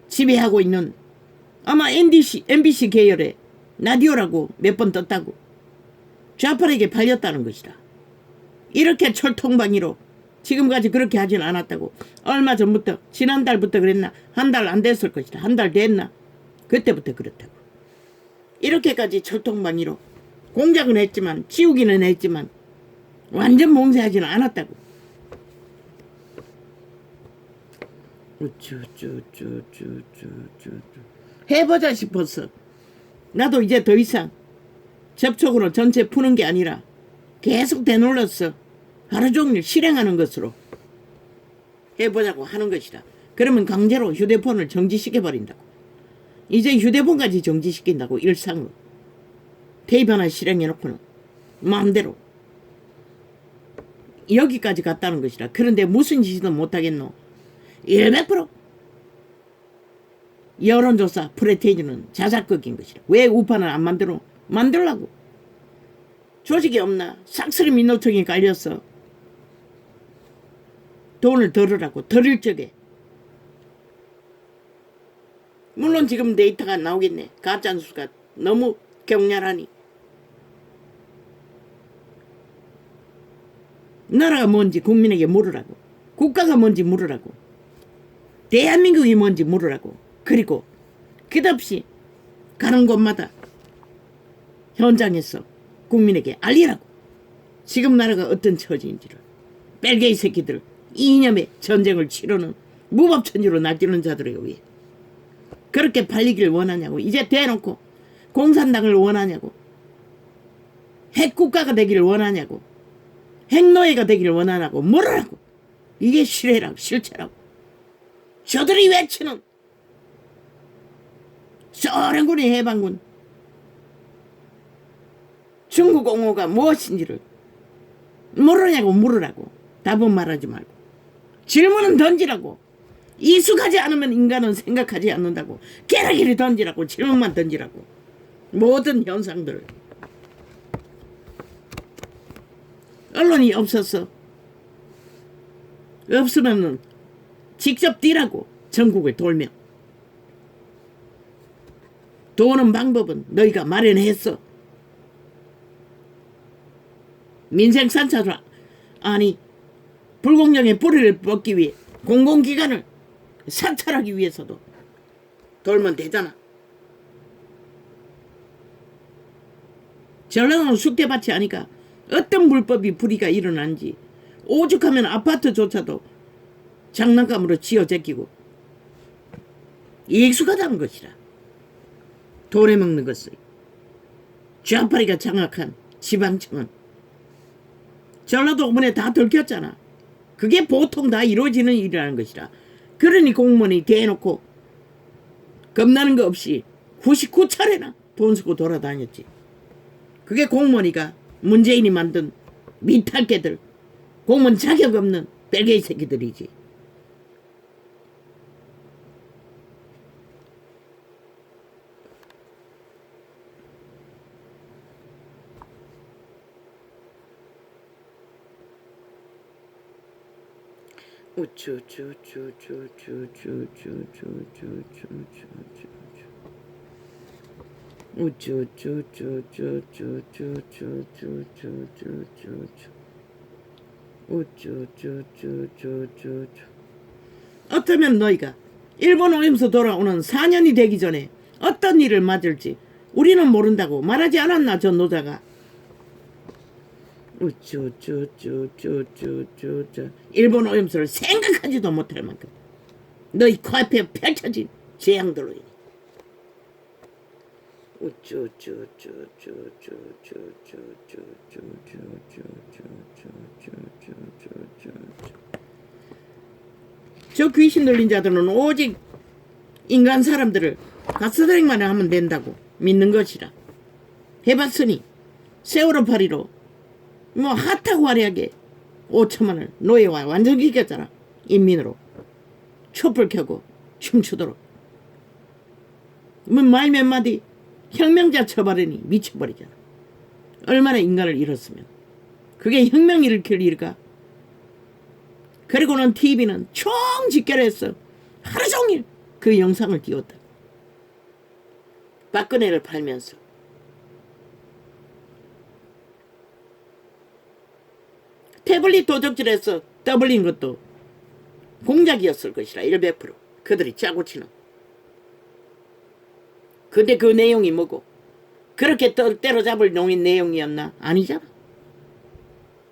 지배하고 있는 아마 MBC 계열의 라디오라고 몇 번 떴다고. 좌파에게 팔렸다는 것이다. 이렇게 철통방위로 지금까지 그렇게 하진 않았다고. 얼마 전부터, 지난달부터 그랬나? 한 달 안 됐을 것이다. 한 달 됐나? 그때부터 그렇다고. 이렇게까지 철통방위로 공작은 했지만, 지우기는 했지만 완전 몽쇄하지는 않았다고. 해보자 싶었어. 나도 이제 더 이상 접촉으로 전체 푸는 게 아니라 계속 되놀렸어. 하루 종일 실행하는 것으로 해보자고 하는 것이다. 그러면 강제로 휴대폰을 정지시켜버린다고. 이제 휴대폰까지 정지시킨다고. 일상으로 테이프 하나 실행해놓고는 마음대로 여기까지 갔다는 것이라. 그런데 무슨 짓이든 못하겠노. 100% 여론조사 프레테이지는 자작극인 것이라. 왜 우파는 안 만들어? 만들라고. 조직이 없나? 싹쓸이 민노총에 깔렸어. 돈을 덜으라고. 덜을 적에. 물론 지금 데이터가 나오겠네. 가짜뉴스가 너무 격렬하니. 나라가 뭔지 국민에게 물으라고. 국가가 뭔지 물으라고. 대한민국이 뭔지 물으라고. 그리고 끝없이 가는 곳마다 현장에서 국민에게 알리라고. 지금 나라가 어떤 처지인지를. 벨게이 새끼들 이념의 전쟁을 치르는 무법천지로 날뛰는 자들에 의해 그렇게 팔리길 원하냐고. 이제 대놓고 공산당을 원하냐고. 핵국가가 되기를 원하냐고. 핵노예가 되기를 원하냐고. 물으라고. 이게 실해라고. 실체라고. 저들이 외치는 소련군의 해방군 중국 옹호가 무엇인지를 모르냐고. 물으라고. 답은 말하지 말고 질문은 던지라고. 익숙하지 않으면 인간은 생각하지 않는다고. 깨라기를 던지라고. 질문만 던지라고. 모든 현상들을. 언론이 없었어. 없으면은 직접 뛰라고. 전국을 돌며. 도는 방법은 너희가 마련했어. 민생산차로 아니 불공정의 뿌리를 뽑기 위해 공공기관을 사찰하기 위해서도 돌면 되잖아. 전라도는 숙대밭이 아니까 어떤 불법이 불이가 일어난지 오죽하면 아파트조차도 장난감으로 지어 제끼고 익숙하다는 것이라. 돈에 먹는 것을. 좌파리가 장악한 지방청은 전라도 오문에 다 들켰잖아. 그게 보통 다 이루어지는 일이라는 것이라. 그러니 공무원이 대놓고 겁나는 거 없이 99차례나 돈 쓰고 돌아다녔지. 그게 공무원이가 문재인이 만든 미탈개들, 공무원 자격 없는 벨게이 새끼들이지. 어쩌면 너희가 일본 오염수 돌아오는 4년이 되기 전에 어떤 일을 맞을지 우리는 모른다고 말하지 않았나, 저 노자가. 일본 오염수를 생각하지도 못할 만큼 너희 코앞에 펼쳐진 재앙들로 인해. 저 귀신 들린 자들은 오직 인간 사람들을 가스드링만 하면 된다고 믿는 것이라. 해봤으니 세월호 파리로 뭐 핫하고 화려하게 5천만을 노예와 완전히 이겼잖아. 인민으로 촛불 켜고 춤추도록. 뭐 말 몇 마디 혁명자 쳐바르니 미쳐버리잖아. 얼마나 인간을 잃었으면 그게 혁명 일으킬 일일까? 그리고는 TV는 총 직결했어. 하루 종일 그 영상을 띄웠다. 박근혜를 팔면서. 태블릿 도적질해서 떠벌린 것도 공작이었을 것이라. 100% 그들이 짜고 치는. 근데 그 내용이 뭐고? 그렇게 때려잡을 농인 내용이었나? 아니잖아.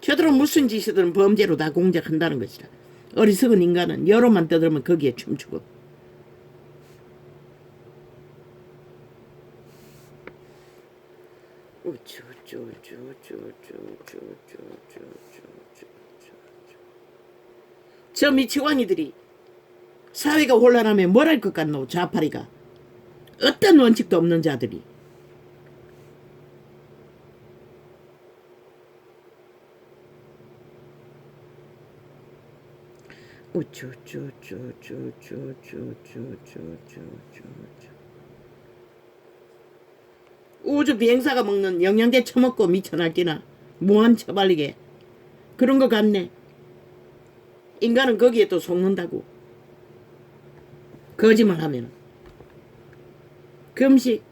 저들은 무슨 짓이든 범죄로 다 공작한다는 것이라. 어리석은 인간은 여론만 떠들면 거기에 춤추고. 저 미치광이들이 사회가 혼란하면 뭘 할 것 같노? 좌파리가. 어떤 원칙도 없는 자들이. 우주 비행사가 먹는 영양제 처먹고 미쳐날뛰나. 무한 처발리게. 그런 것 같네. 인간은 거기에 또 속는다고. 거짓말 하면은. 금식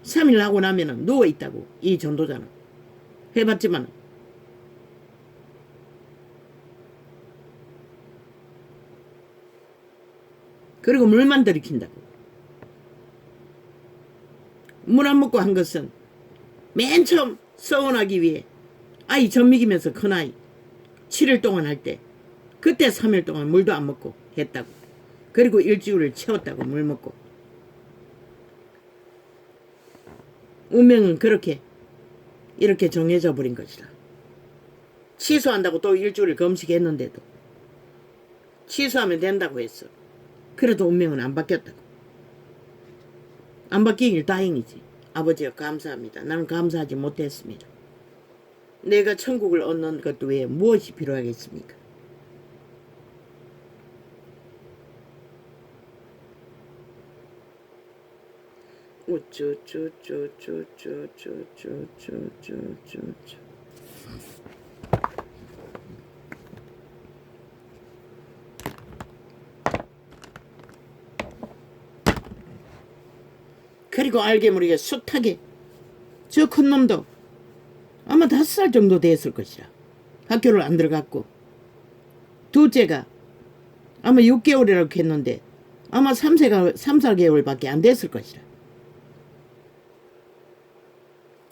3일 하고 나면은 누워있다고. 이 전도자는. 해봤지만 그리고 물만 들이킨다고. 물 안 먹고 한 것은 맨 처음 서원하기 위해 아이 젖 먹이면서 큰아이 7일 동안 할 때 그때 3일 동안 물도 안 먹고 했다고. 그리고 일주일을 채웠다고. 물 먹고. 운명은 그렇게 이렇게 정해져 버린 것이다. 취소한다고 또 일주일 금식했는데도 취소하면 된다고 했어. 그래도 운명은 안 바뀌었다고. 안 바뀌길 다행이지. 아버지가 감사합니다. 나는 감사하지 못했습니다. 내가 천국을 얻는 것 외에 무엇이 필요하겠습니까? 그리고 알게 모르게 숱하게 저 큰 놈도 아마 5살 정도 됐을 것이라. 학교를 안 들어갔고 둘째가 아마 6개월이라고 했는데 아마 3, 4개월밖에 안 됐을 것이라.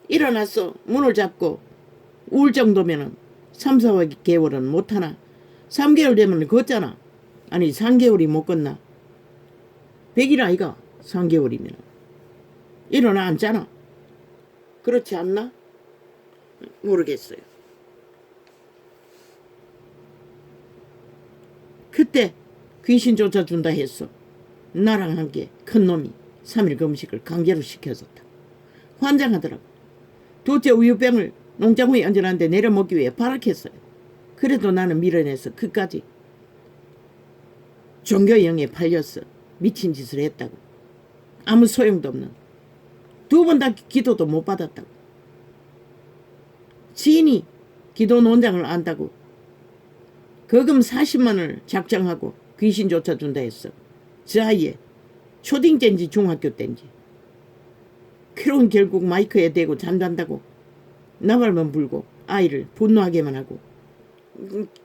일어나서 문을 잡고 울 정도면은 3, 4개월은 못하나. 3개월 되면 걷잖아. 아니 3개월이 못 걷나. 100일 아이가 3개월이면 일어나 앉잖아. 그렇지 않나? 모르겠어요. 그때 귀신 쫓아준다 했어. 나랑 함께 큰 놈이 3일 금식을 강제로 시켜줬다. 환장하더라고. 둘째 우유병을 농장후에 얹어놨는데 내려먹기 위해 발악했어요. 그래도 나는 밀어내서 그까지 종교형에 팔렸어. 미친 짓을 했다고. 아무 소용도 없는. 2번 다 기도도 못 받았다고. 지인이 기도 논장을 안다고 거금 40만을 작정하고 귀신 쫓아준다 했어. 저 아이의 초딩 때인지 중학교 때인지. 그럼 결국 마이크에 대고 잠잔다고 나발만 불고 아이를 분노하게만 하고.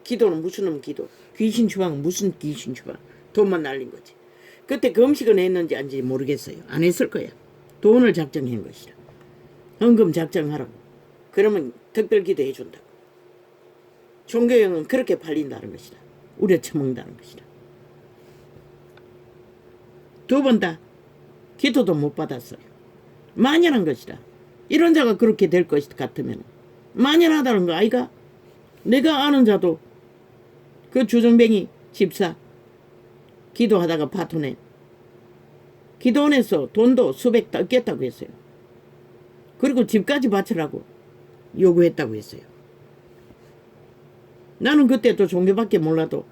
기도는 무슨 놈 기도. 귀신 추방은 무슨 귀신 추방. 돈만 날린 거지. 그때 금식은 했는지 안지 모르겠어요. 안 했을 거야. 돈을 작정한 것이라. 헌금 작정하라고. 그러면 특별기도 해준다고. 종교형은 그렇게 팔린다는 것이다. 우려 처먹는다는 것이다. 2번 다 기도도 못 받았어요. 만연한 것이다. 이런 자가 그렇게 될 것 같으면 만연하다는 거 아이가? 내가 아는 자도 그 주정뱅이 집사 기도하다가 파토낸 기도원에서 돈도 수백 뜯겠다고 했어요. 그리고 집까지 바치라고 요구했다고 했어요. 나는 그때 또 종교밖에 몰라도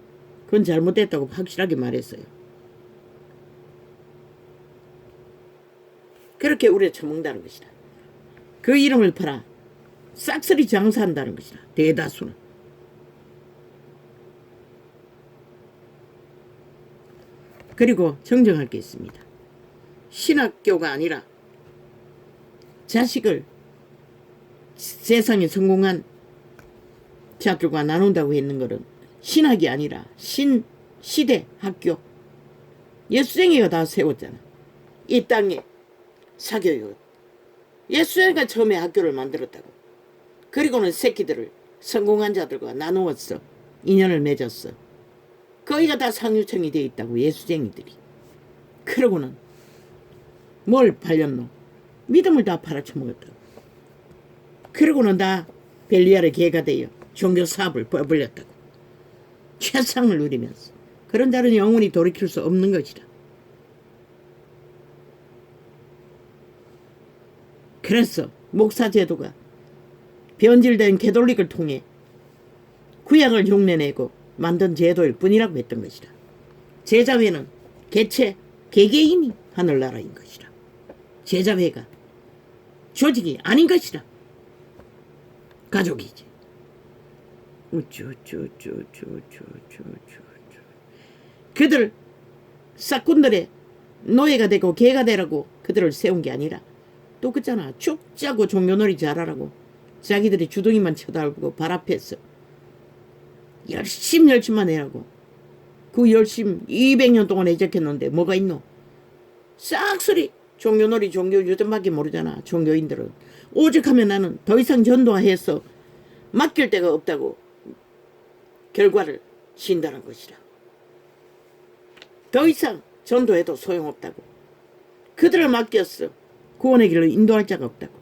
그건 잘못됐다고 확실하게 말했어요. 그렇게 우려 처먹는다는 것이다. 그 이름을 팔아 싹쓸이 장사한다는 것이다. 대다수는. 그리고 정정할 게 있습니다. 신학교가 아니라 자식을 세상에 성공한 자들과 나눈다고 했는 것은 신학이 아니라 신시대 학교. 예수쟁이가 다 세웠잖아. 이 땅에 사교육. 예수쟁이가 처음에 학교를 만들었다고. 그리고는 새끼들을 성공한 자들과 나누었어. 인연을 맺었어. 거기가 다 상류층이 되어 있다고. 예수쟁이들이. 그러고는 뭘 팔렸노? 믿음을 다 팔아쳐먹었다고. 그러고는 다 벨리알의 개가 되어 종교 사업을 버블렸다고. 최상을 누리면서. 그런 자는 영원히 돌이킬 수 없는 것이다. 그래서 목사 제도가 변질된 캐톨릭을 통해 구약을 흉내내고 만든 제도일 뿐이라고 했던 것이다. 제자회는 개체 개개인이 하늘나라인 것이다. 제자회가 조직이 아닌 것이다. 가족이지. 그들 싹군들의 노예가 되고 개가 되라고 그들을 세운 게 아니라 또 그잖아. 죽자고 종교놀이 잘하라고 자기들이 주둥이만 쳐다보고 발 앞에서 열심만 해라고. 그 열심 200년 동안 해적했는데 뭐가 있노? 싹쓸이 종교놀이 종교 유전밖에 모르잖아. 종교인들은 오직 하면 나는 더 이상 전도해서 맡길 데가 없다고 결과를 신다는 것이다. 더 이상 전도해도 소용없다고. 그들을 맡겼어. 구원의 길로 인도할 자가 없다고.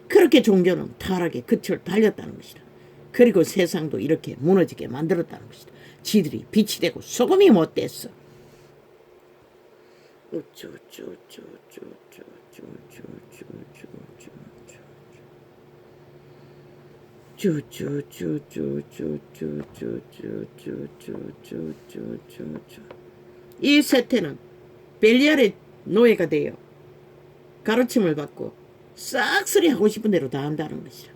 그렇게 종교는 타락의 끝을 달렸다는 것이다. 그리고 세상도 이렇게 무너지게 만들었다는 것이다. 지들이 빛이 되고 소금이 못 됐어. 이 세태는 벨리알의 노예가 되어 가르침을 받고 싹쓸이 하고 싶은 대로 다 한다는 것이다.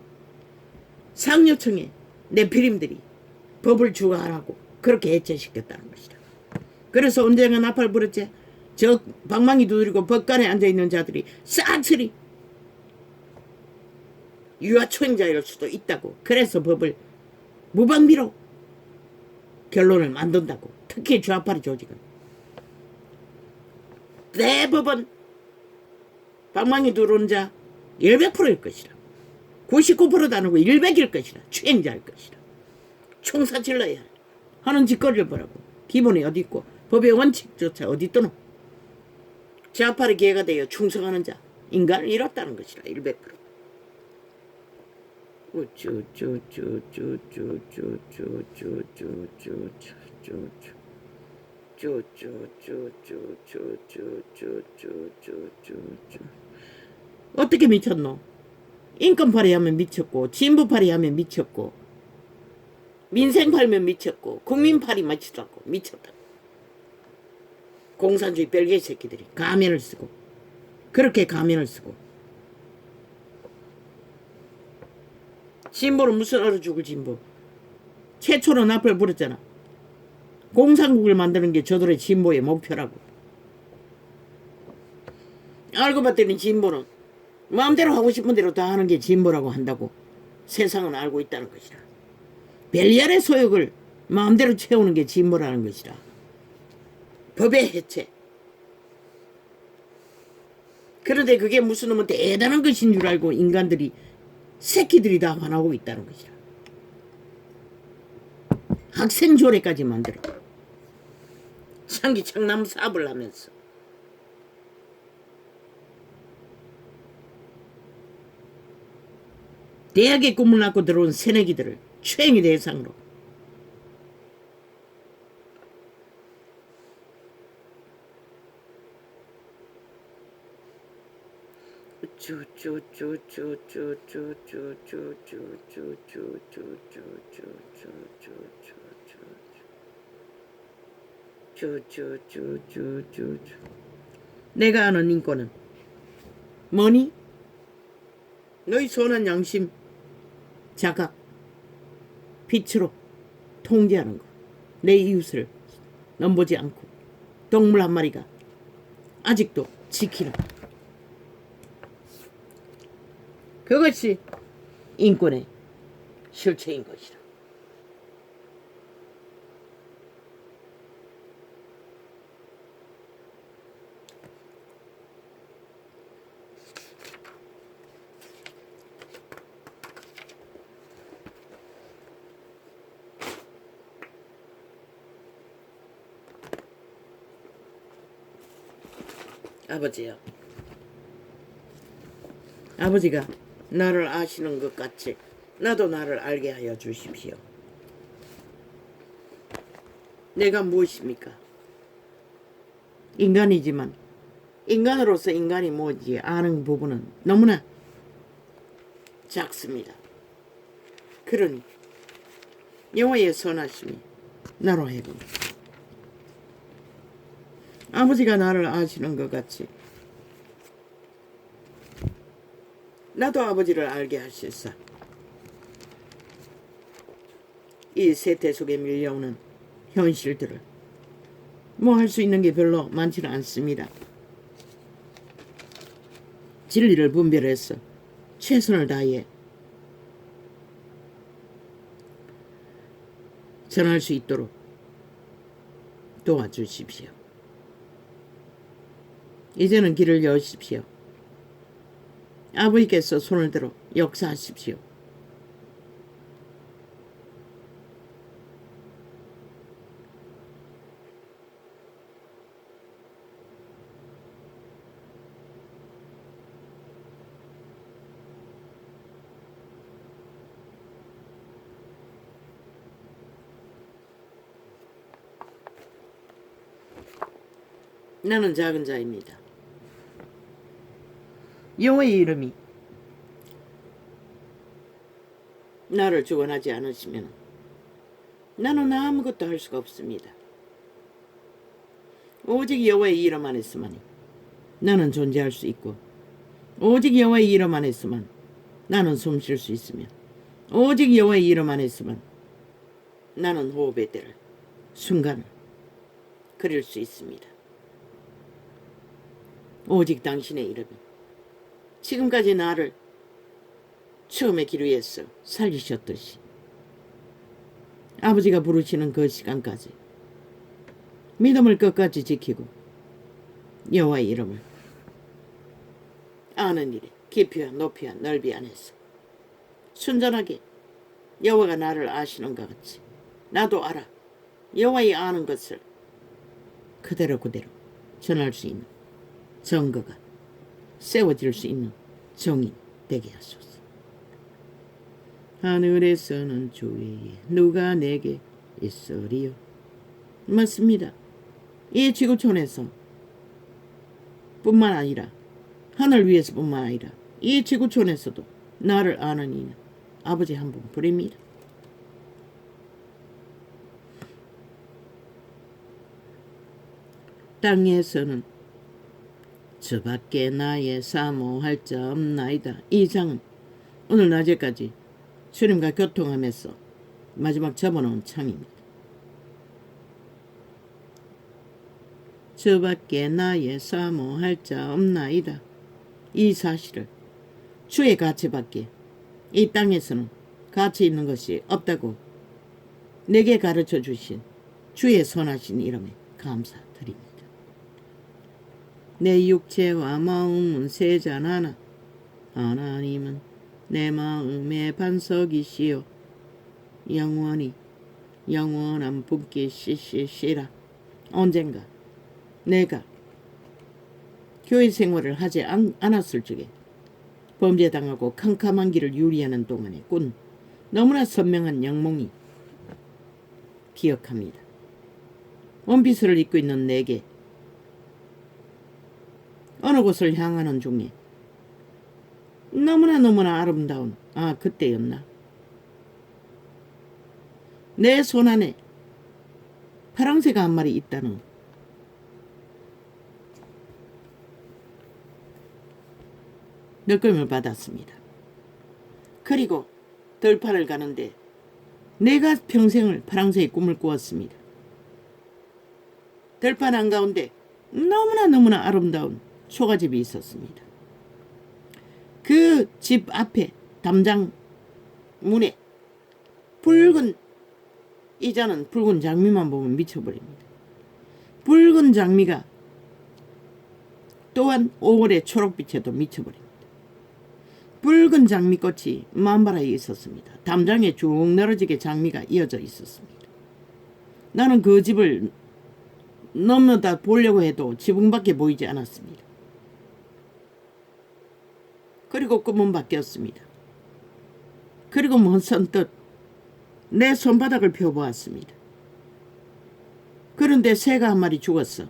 상류층의 네피림들이 법을 주관하고 그렇게 해체시켰다는 것이다. 그래서 언젠가 나팔 불었지. 저 방망이 두드리고 법관에 앉아있는 자들이 싹쓸이 유아초행자일 수도 있다고. 그래서 법을 무방비로 결론을 만든다고. 특히 좌파리 조직은. 대법원 방망이 두드리는 자 100%일 것이다. 99%도 아니고 100일 것이다. 추행자일 것이다. 총사 질러야 하는 짓거리를 보라고. 기본이 어디 있고 법의 원칙조차 어디 있더노. 좌파리 개가 되어 충성하는 자 인간을 잃었다는 것이다. 100%. 어떻게 미쳤노? 인권파리 하면 미쳤고 진보파리 하면 미쳤고 민생파리면 미쳤고 국민파리 미쳤다. 공산주의 별개 새끼들이 가면을 쓰고 그렇게 가면을 쓰고 진보는 무슨 얼어 죽을 진보. 최초로 나팔 불었잖아. 공산국을 만드는 게 저들의 진보의 목표라고. 알고 봤더니 진보는 마음대로 하고 싶은 대로 다 하는 게 진보라고 한다고 세상은 알고 있다는 것이라. 별야의 소욕을 마음대로 채우는 게 진보라는 것이라. 법의 해체. 그런데 그게 무슨 놈은 대단한 것인 줄 알고 인간들이 새끼들이 다 화나고 있다는 것이라. 학생조례까지 만들어. 상기창남 사업을 하면서. 대학에 꿈을 낳고 들어온 새내기들을 추행의 대상으로. 내가 아는 인권은 뭐니? 너희 선한 양심, 자각, 빛으로 통제하는 거. 내 이웃을 넘보지 않고 동물 한 마리가 아직도 지키는 거. 그것이 인권의 실체인 것이다. 아버지요. 아버지가 나를 아시는 것 같이 나도 나를 알게 하여 주십시오. 내가 무엇입니까? 인간이지만 인간으로서 인간이 뭐지 아는 부분은 너무나 작습니다. 그러니 여호와의 선하심이 나로 하여금 아버지가 나를 아시는 것 같이 나도 아버지를 알게 하실사. 이 세태 속에 밀려오는 현실들을 뭐 할 수 있는 게 별로 많지는 않습니다. 진리를 분별해서 최선을 다해 전할 수 있도록 도와주십시오. 이제는 길을 여십시오. 아버지께서 손을 들어 역사하십시오. 나는 작은 자입니다. 여호와의 이름이 나를 주관하지 않으시면 나는 아무것도 할 수가 없습니다. 오직 여호와의 이름 안에서만이 나는 존재할 수 있고, 오직 여호와의 이름 안에서만 나는 숨 쉴 수 있으며, 오직 여호와의 이름 안에서만 나는 호흡의 때를 순간을 그릴 수 있습니다. 오직 당신의 이름이 지금까지 나를 처음에 길 위에서 살리셨듯이 아버지가 부르시는 그 시간까지 믿음을 끝까지 지키고 여호와의 이름을 아는 일에 깊이와 높이와 넓이 안에서 순전하게 여호와가 나를 아시는 것 같이 나도 알아 여호와의 아는 것을 그대로 전할 수 있는 증거가 세워질 수 있는 정인 되게 하소서. 하늘에서는 주 위에 누가 내게 있으리요. 맞습니다. 이 지구촌에서 뿐만 아니라 하늘 위에서 뿐만 아니라 이 지구촌에서도 나를 아는 이는 아버지 한 분뿐입니다. 땅에서는 저밖에 나의 사모할 자 없나이다. 이 장은 오늘 낮에까지 주님과 교통하면서 마지막 접어놓은 창입니다. 저밖에 나의 사모할 자 없나이다. 이 사실을 주의 가치밖에 이 땅에서는 가치 있는 것이 없다고 내게 가르쳐 주신 주의 선하신 이름에 감사드립니다. 내 육체와 마음은 세잔하나 하나님은 내 마음의 반석이시요 영원히 영원한 분께 씨씨씨라. 언젠가 내가 교회 생활을 하지 않았을 적에 범죄당하고 캄캄한 길을 유리하는 동안에 꾼 너무나 선명한 영몽이 기억합니다. 원피스를 입고 있는 내게 어느 곳을 향하는 중에 너무나 아름다운 그때였나? 내 손 안에 파랑새가 한 마리 있다는 느낌을 받았습니다. 그리고 들판을 가는데 내가 평생을 파랑새의 꿈을 꾸었습니다. 들판 한가운데 너무나 아름다운 초가집이 있었습니다. 그 집 앞에 담장 문에 붉은 이자는 붉은 장미만 보면 미쳐버립니다. 붉은 장미가 또한 5월의 초록빛에도 미쳐버립니다. 붉은 장미꽃이 만발하게 있었습니다. 담장에 쭉 늘어지게 장미가 이어져 있었습니다. 나는 그 집을 넘어다 보려고 해도 지붕밖에 보이지 않았습니다. 그리고 꿈은 바뀌었습니다. 그리고 선뜻 내 손바닥을 펴보았습니다. 그런데 새가 한 마리 죽었어.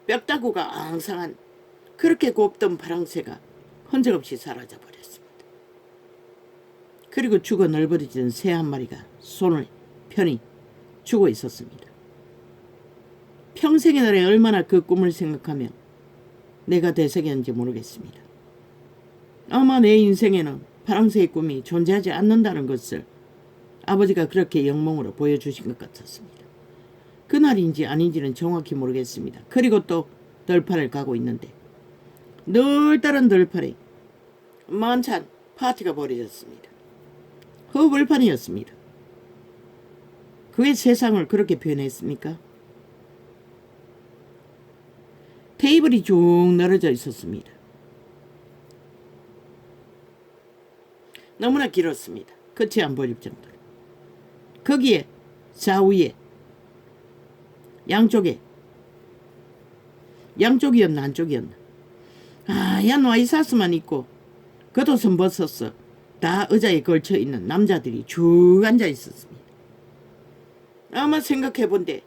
뼈다구가 앙상한 그렇게 곱던 파랑새가 흔적없이 사라져버렸습니다. 그리고 죽어 널브러진 새 한 마리가 손을 편히 죽어 있었습니다. 평생의 날에 얼마나 그 꿈을 생각하며 내가 되새겼는지 모르겠습니다. 아마 내 인생에는 파랑새의 꿈이 존재하지 않는다는 것을 아버지가 그렇게 영몽으로 보여주신 것 같았습니다. 그날인지 아닌지는 정확히 모르겠습니다. 그리고 또 들판을 가고 있는데 늘 다른 들판에 만찬 파티가 벌어졌습니다. 허벌판이었습니다. 그게 세상을 그렇게 표현했습니까? 테이블이 쭉 늘어져 있었습니다. 너무나 길었습니다. 끝이 안 보일 정도로. 거기에 좌우에 양쪽이었나 안쪽이었나 하얀 와이사스만 입고 겉옷은 벗었어 다 의자에 걸쳐있는 남자들이 쭉 앉아 있었습니다. 아마 생각해본데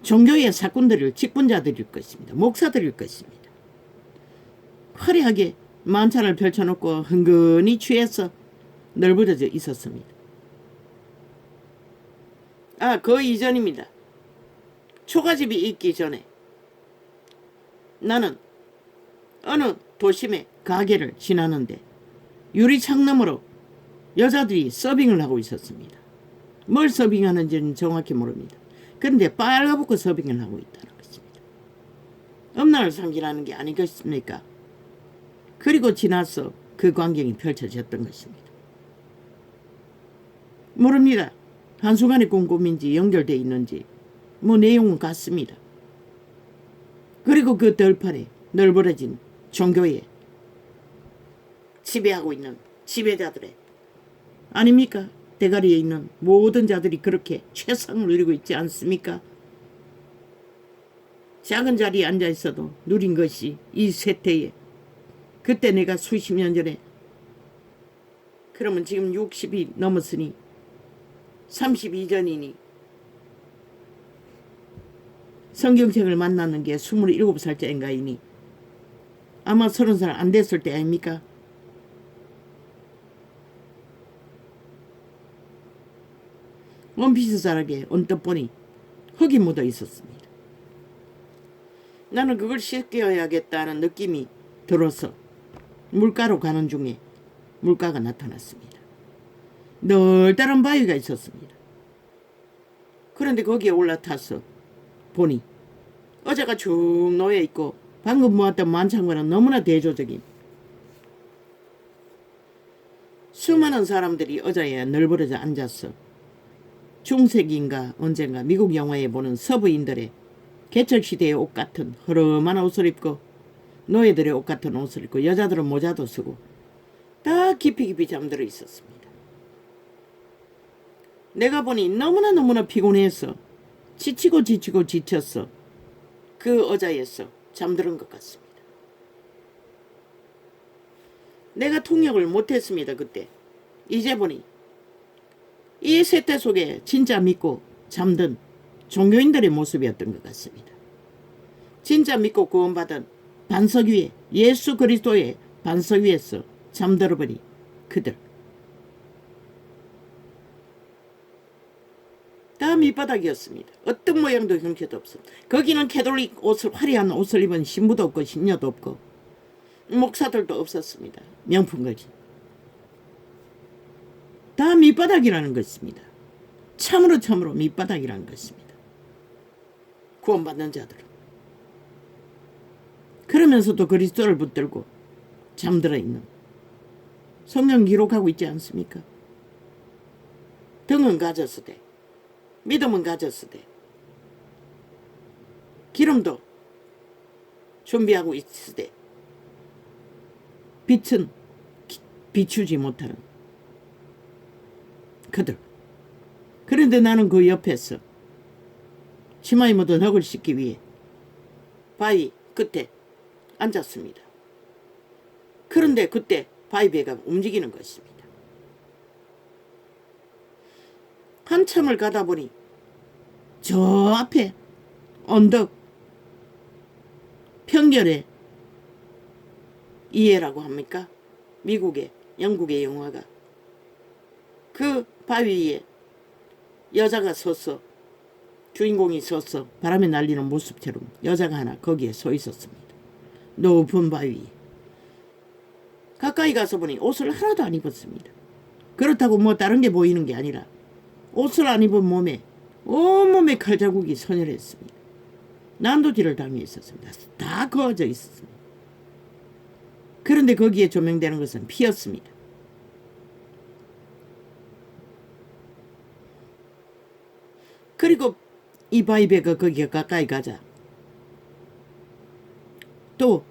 종교의 사꾼들일 직분자들일 것입니다. 목사들일 것입니다. 화려하게 만찬을 펼쳐놓고 흥건히 취해서 널브러져 있었습니다. 그 이전입니다. 초가집이 있기 전에 나는 어느 도심의 가게를 지나는데 유리창 너머로 여자들이 서빙을 하고 있었습니다. 뭘 서빙하는지는 정확히 모릅니다. 그런데 빨가벗고 서빙을 하고 있다는 것입니다. 음란을 상징하는 게 아니겠습니까? 그리고 지나서 그 광경이 펼쳐졌던 것입니다. 모릅니다. 한순간의 꿈인지 연결되어 있는지 내용은 같습니다. 그리고 그 들판에 널브러진 종교에 지배하고 있는 지배자들의 아닙니까? 대가리에 있는 모든 자들이 그렇게 최상을 누리고 있지 않습니까? 작은 자리에 앉아 있어도 누린 것이 이 세태에 그때 내가 수십 년 전에 그러면 지금 60이 넘었으니 30이 전이니 성경책을 만나는 게 27살짜인가이니 아마 30살 안 됐을 때 아닙니까? 원피스 자락에 언뜻 보니 흙이 묻어 있었습니다. 나는 그걸 씻겨야겠다는 느낌이 들어서 물가로 가는 중에 물가가 나타났습니다. 널따란 바위가 있었습니다. 그런데 거기에 올라타서 보니 어제가 쭉 놓여 있고 방금 모았던 만찬과는 너무나 대조적인 수많은 사람들이 의자에 널브러져 앉았어. 중세기인가 언젠가 미국 영화에 보는 서부인들의 개척시대의 옷 같은 허름한 옷을 입고 노예들의 옷 같은 옷을 입고 여자들은 모자도 쓰고 다 깊이 깊이 잠들어 있었습니다. 내가 보니 너무나 피곤해서 지치고 지쳤어. 그 의자에서 잠드는 것 같습니다. 내가 통역을 못했습니다. 그때. 이제 보니 이 세태 속에 진짜 믿고 잠든 종교인들의 모습이었던 것 같습니다. 진짜 믿고 구원받은 반석 위에 예수 그리스도의 반석 위에서 잠들어버린 그들. 다 밑바닥이었습니다. 어떤 모양도 형태도 없습니다. 거기는 캐톨릭 옷을 화려한 옷을 입은 신부도 없고 신녀도 없고 목사들도 없었습니다. 명품거지. 다 밑바닥이라는 것입니다. 참으로 밑바닥이라는 것입니다. 구원받는 자들은. 그러면서도 그리스도를 붙들고 잠들어 있는 성경 기록하고 있지 않습니까? 등은 가졌으되 믿음은 가졌으되 기름도 준비하고 있으되 빛은 비추지 못하는 그들. 그런데 나는 그 옆에서 치마에 묻은 흙을 씻기 위해 바위 끝에 앉았습니다. 그런데 그때 바위배가 움직이는 것입니다. 한참을 가다 보니 저 앞에 언덕 평결의 이해라고 합니까? 미국의 영국의 영화가 그 바위 위에 여자가 섰어. 주인공이 섰어. 바람에 날리는 모습처럼 여자가 하나 거기에 서 있었습니다. 높은 바위 위에. 가까이 가서 보니 옷을 하나도 안 입었습니다. 그렇다고 뭐 다른 게 보이는 게 아니라 옷을 안 입은 몸에 온몸에 칼자국이 선열했습니다. 난도질을 당해 있었습니다. 다 그어져 있었습니다. 그런데 거기에 조명되는 것은 피였습니다. 그리고 이 바위배가 거기에 가까이 가자 또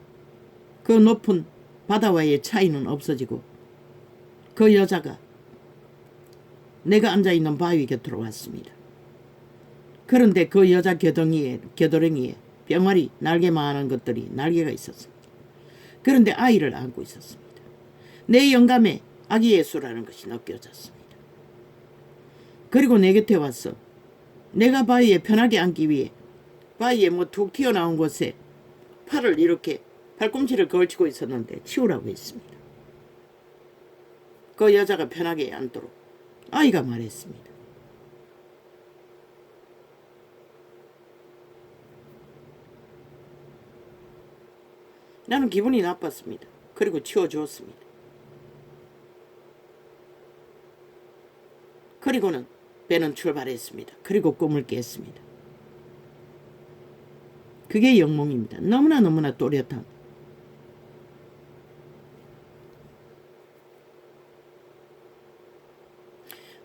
그 높은 바다와의 차이는 없어지고 그 여자가 내가 앉아있는 바위 곁으로 왔습니다. 그런데 그 여자 겨드랑이에 병아리 날개만한 것들이 날개가 있었습니다. 그런데 아이를 안고 있었습니다. 내 영감에 아기 예수라는 것이 느껴졌습니다. 그리고 내 곁에 왔어. 내가 바위에 편하게 앉기 위해 바위에 뭐 툭 튀어나온 곳에 팔을 이렇게 팔꿈치를 걸치고 있었는데 치우라고 했습니다. 그 여자가 편하게 앉도록 아이가 말했습니다. 나는 기분이 나빴습니다. 그리고 치워주었습니다. 그리고는 배는 출발했습니다. 그리고 꿈을 깼습니다. 그게 영몽입니다. 너무나 또렷한.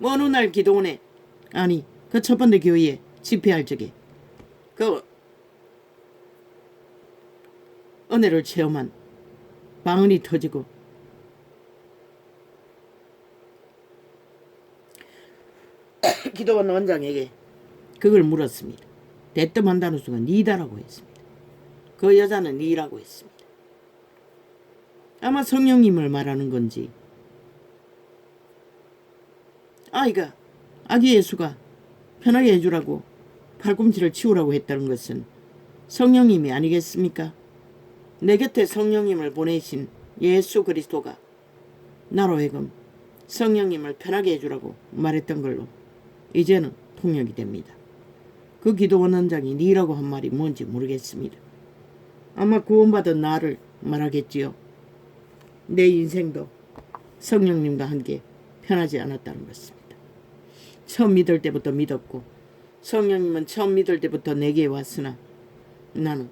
어느 날 기도원에 아니 그 첫 번째 교회에 집회할 적에 그 은혜를 체험한 방언이 터지고 기도원 원장에게 그걸 물었습니다. 대뜸한다는 순간 니다라고 했습니다. 그 여자는 니라고 했습니다. 아마 성령님을 말하는 건지 아이가 아기 예수가 편하게 해주라고 팔꿈치를 치우라고 했다는 것은 성령님이 아니겠습니까? 내 곁에 성령님을 보내신 예수 그리스도가 나로 하여금 성령님을 편하게 해주라고 말했던 걸로 이제는 통역이 됩니다. 그 기도원 원장이 니라고 한 말이 뭔지 모르겠습니다. 아마 구원받은 나를 말하겠지요. 내 인생도 성령님과 함께 편하지 않았다는 것입니다. 처음 믿을 때부터 믿었고 성령님은 처음 믿을 때부터 내게 왔으나 나는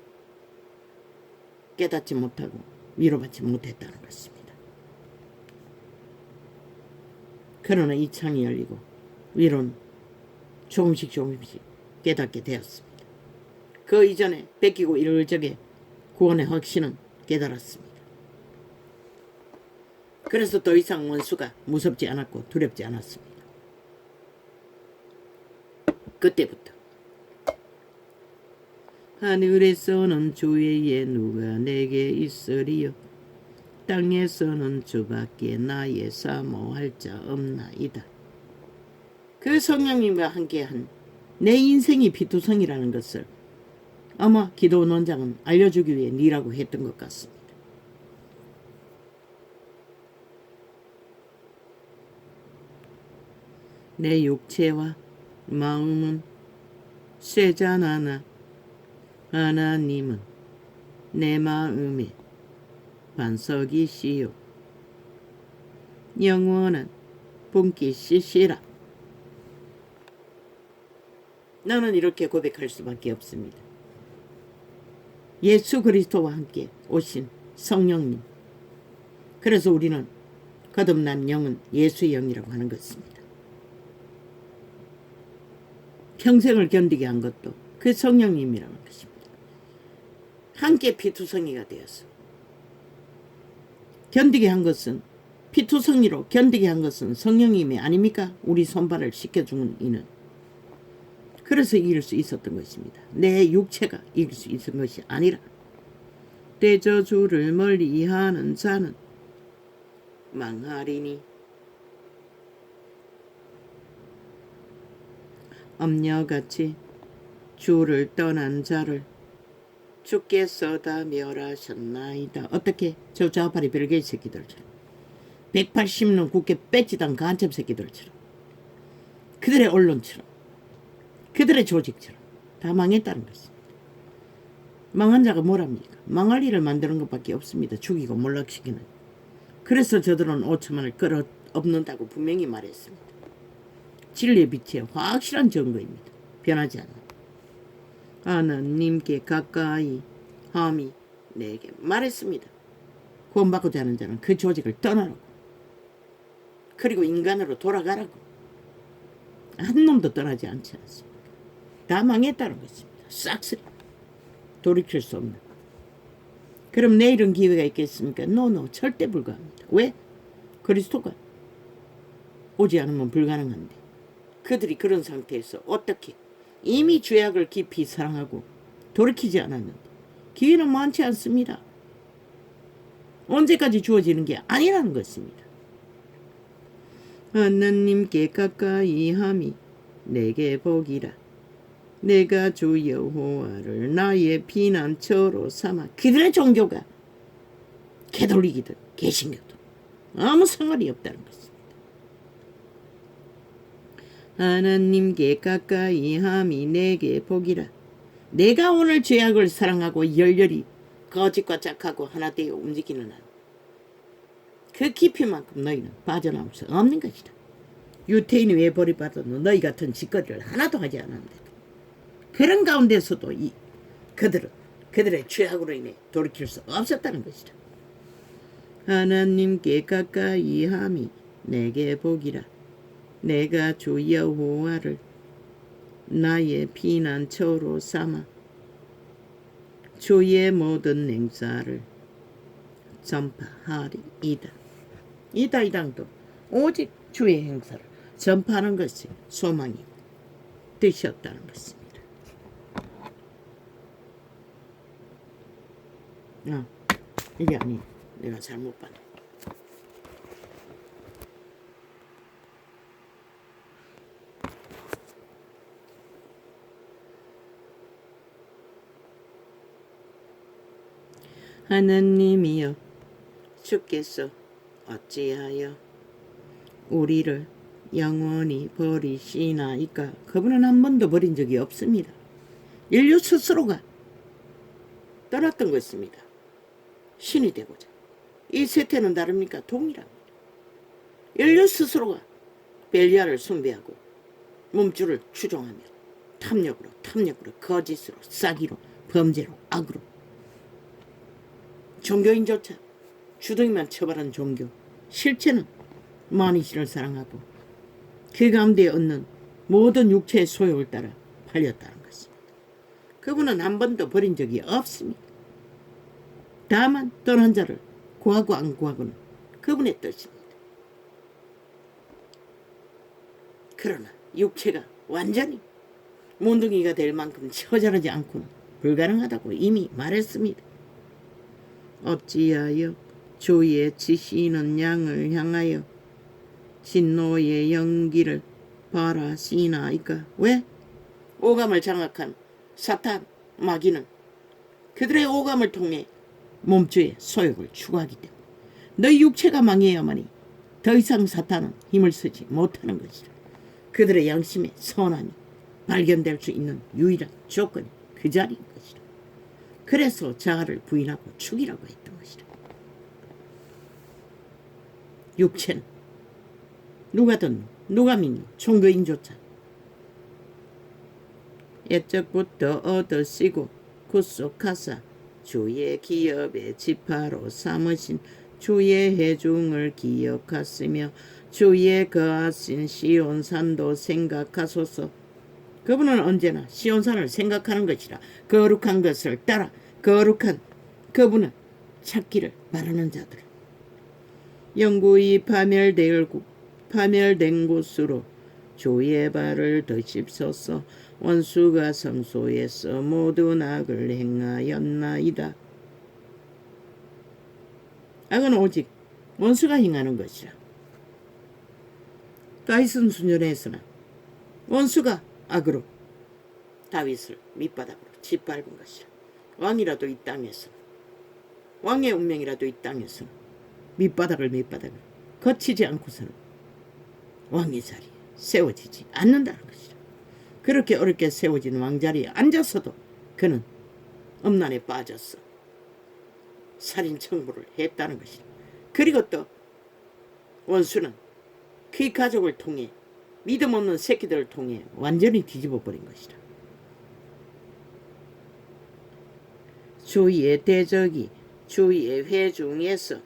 깨닫지 못하고 위로받지 못했다는 것입니다. 그러나 이 창이 열리고 위로는 조금씩 깨닫게 되었습니다. 그 이전에 뺏기고 이럴 적에 구원의 확신은 깨달았습니다. 그래서 더 이상 원수가 무섭지 않았고 두렵지 않았습니다. 그때부터 하늘에서는 주 외에 누가 내게 있으리요 땅에서는 주밖에 나의 사모할 자 없나이다. 그 성령님과 함께한 내 인생이 피투성이라는 것을 아마 기도원 원장은 알려주기 위해 니라고 했던 것 같습니다. 내 육체와 마음은 쇠잔하나 하나님은 내 마음의 반석이시요 영원한 분깃이시라. 나는 이렇게 고백할 수밖에 없습니다. 예수 그리스도와 함께 오신 성령님. 그래서 우리는 거듭난 영은 예수의 영이라고 하는 것입니다. 평생을 견디게 한 것도 그 성령님이라는 것입니다. 함께 피투성이가 되어서 견디게 한 것은 피투성이로 견디게 한 것은 성령님이 아닙니까? 우리 손발을 씻겨주는 이는. 그래서 이길 수 있었던 것입니다. 내 육체가 이길 수 있었던 것이 아니라 대저주를 멀리하는 자는 망하리니 엄녀같이 주를 떠난 자를 주께서 다 멸하셨나이다. 어떻게? 저 좌파리 별개의 새끼들처럼 180년 국회 뺏지던 간첩 새끼들처럼 그들의 언론처럼 그들의 조직처럼 다 망했다는 것입니다. 망한 자가 뭐랍니까? 망할 일을 만드는 것밖에 없습니다. 죽이고 몰락시키는. 그래서 저들은 5천만을 끌어엎는다고 분명히 말했습니다. 진리의 빛의 확실한 증거입니다. 변하지 않아. 하나님께 가까이 함이 내게 말했습니다. 구원받고자 하는 자는 그 조직을 떠나라고. 그리고 인간으로 돌아가라고. 한 놈도 떠나지 않지 않습니까? 다 망했다는 것입니다. 싹쓸이. 돌이킬 수 없는. 그럼 내일은 기회가 있겠습니까? 노, 절대 불가합니다. 왜? 그리스도가 오지 않으면 불가능한데 그들이 그런 상태에서 어떻게 이미 죄악을 깊이 사랑하고 돌이키지 않았는데 기회는 많지 않습니다. 언제까지 주어지는 게 아니라는 것입니다. 하나님께 가까이 함이 내게 복이라. 내가 주 여호와를 나의 피난처로 삼아. 그들의 종교가 개돌리기든 개신교든 아무 상관이 없다는 것입니다. 하나님께 가까이 함이 내게 복이라. 내가 오늘 죄악을 사랑하고 열렬히 거짓과 짝하고 하나 되어 움직이는 한 그 깊이만큼 너희는 빠져나올 수 없는 것이다. 유태인이 왜 버림받았노? 너희 같은 짓거리를 하나도 하지 않았는데 그런 가운데서도 그들은 그들의 죄악으로 인해 돌이킬 수 없었다는 것이다. 하나님께 가까이 함이 내게 복이라. 내가 주 여호와를 나의 피난처로 삼아 주의 모든 행사를 전파하리이다. 이 당도 오직 주의 행사를 전파하는 것이 소망이고 뜻이었다는 것입니다. 이게 아니, 내가 잘못 봤네. 하느님이여, 주께서 어찌하여 우리를 영원히 버리시나이까? 그분은 한 번도 버린 적이 없습니다. 인류 스스로가 떠났던 것입니다. 신이 되고자. 이 세태는 다릅니까? 동일합니다. 인류 스스로가 벨리알을 숭배하고 몸주를 추종하며 탐욕으로 거짓으로 싸기로 범죄로 악으로 종교인조차 주둥이만 처벌한 종교, 실체는 만이신을 사랑하고 그 가운데 얻는 모든 육체의 소욕을 따라 팔렸다는 것입니다. 그분은 한 번도 버린 적이 없습니다. 다만 떠난 자를 구하고 안 구하고는 그분의 뜻입니다. 그러나 육체가 완전히 몬둥이가 될 만큼 처절하지 않고는 불가능하다고 이미 말했습니다. 어찌하여 주의 치시는 양을 향하여 진노의 연기를 바라시나이까? 왜? 오감을 장악한 사탄 마귀는 그들의 오감을 통해 몸주의 소욕을 추구하기 때문에 너희 육체가 망해야만이 더 이상 사탄은 힘을 쓰지 못하는 것이라. 그들의 양심의 선함이 발견될 수 있는 유일한 조건이 그 자리인 것이라. 그래서 자아를 부인하고 죽이라고 했던 것이라. 육체는 누가 듣노? 누가 믿노? 종교인조차 옛적부터 얻으시고 구속하사 주의 기업의 지파로 삼으신 주의 회중을 기억하시며 주의 거하신 시온산도 생각하소서. 그분은 언제나 시온산을 생각하는 것이라. 거룩한 것을 따라 거룩한 그분은 찾기를 바라는 자들. 영구히 파멸된 곳으로 주의 발을 드십소서. 원수가 성소에서 모든 악을 행하였나이다. 악은 오직 원수가 행하는 것이라. 다윗은 순전했으나 원수가 악으로 다윗을 밑바닥으로 짓밟은 것이라. 왕이라도 이 땅에서 왕의 운명이라도 이 땅에서 밑바닥을 거치지 않고서는 왕의 자리에 세워지지 않는다는 것이라. 그렇게 어렵게 세워진 왕자리에 앉아서도 그는 엄난에 빠졌어. 살인 청부를 했다는 것이라. 그리고 또 원수는 그 가족을 통해 믿음 없는 새끼들을 통해 완전히 뒤집어 버린 것이라. 주의 대적이 주의 회중에서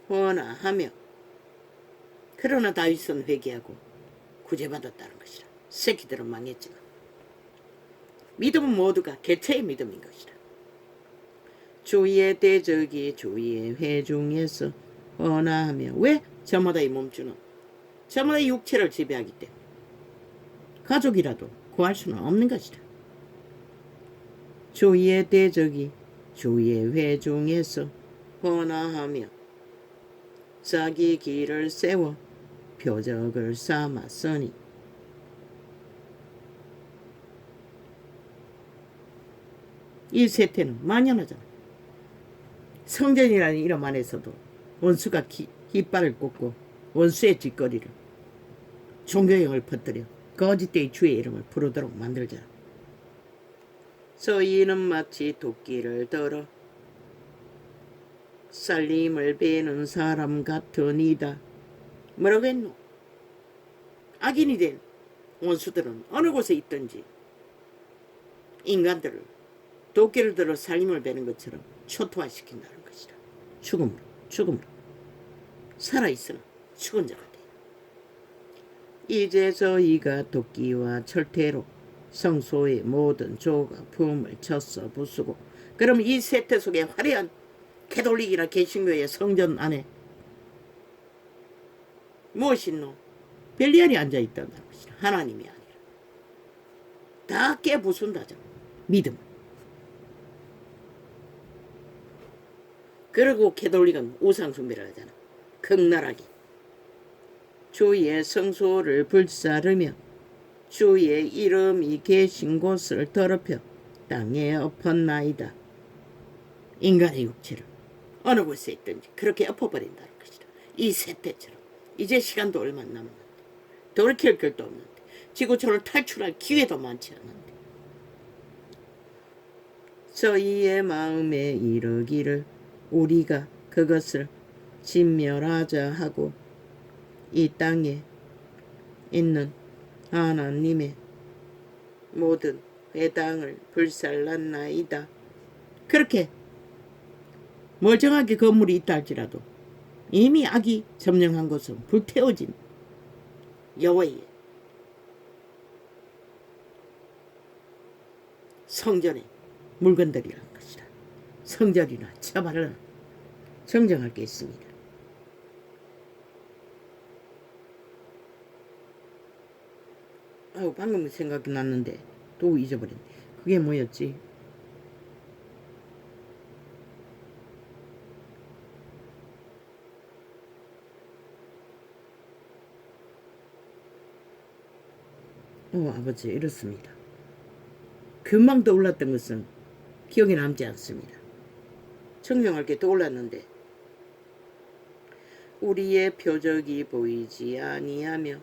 헌화하며 그러나 다윗은 회개하고 구제받았다는 것이라. 새끼들은 망했지만 믿음은 모두가 개체의 믿음인 것이라. 주의 대적이 주의 회중에서 헌화하며 왜? 저마다의 몸주는 저마다의 육체를 지배하기 때문에 가족이라도 구할 수는 없는 것이라. 주의 대적이 주의 회중에서 헌화하며 자기 길을 세워 표적을 삼았으니 이 세태는 만연하잖아. 성전이라는 이름 안에서도 원수가 깃발을 꽂고 원수의 짓거리를 종교형을 퍼뜨려 거짓되이 주의 이름을 부르도록 만들자. 저희는 마치 도끼를 들어 살림을 베는 사람 같으니다. 뭐라고 했노? 악인이 된 원수들은 어느 곳에 있든지 인간들을 도끼를 들어 살림을 베는 것처럼 초토화시킨다는 것이라. 죽음으로 살아있으나 죽은 자가 돼. 이제 저희가 도끼와 철퇴로 성소의 모든 조각 품을 쳤어 부수고. 그럼 이 세태 속에 화려한 캐톨릭이나 개신교의 성전 안에 무엇이 있노? 벨리알이 앉아있다는 것이라. 하나님이 아니라 다 깨부순다잖아. 믿음. 그리고 캐톨릭은 우상숭배를 하잖아. 극나라기. 주의 성소를 불사르며 주의 이름이 계신 곳을 더럽혀 땅에 엎었나이다. 인간의 육체를 어느 곳에 있든지 그렇게 엎어버린다는 것이다. 이 세태처럼. 이제 시간도 얼마 남았는데 돌이킬 길도 없는데 지구촌을 탈출할 기회도 많지 않은데 저희의 마음에 이르기를 우리가 그것을 진멸하자 하고 이 땅에 있는 하나님의 모든 회당을 불살랐나이다. 그렇게 멀쩡하게 건물이 있다 할지라도 이미 악이 점령한 곳은 불태워진 여호와의 성전의 물건들이란 것이다. 성전이나 처발이나 정정할 게 있습니다. 방금 생각이 났는데 또 잊어버렸네. 그게 뭐였지? 아버지 이렇습니다. 금방 떠올랐던 것은 기억에 남지 않습니다. 청명할 게 떠올랐는데 우리의 표적이 보이지 아니하며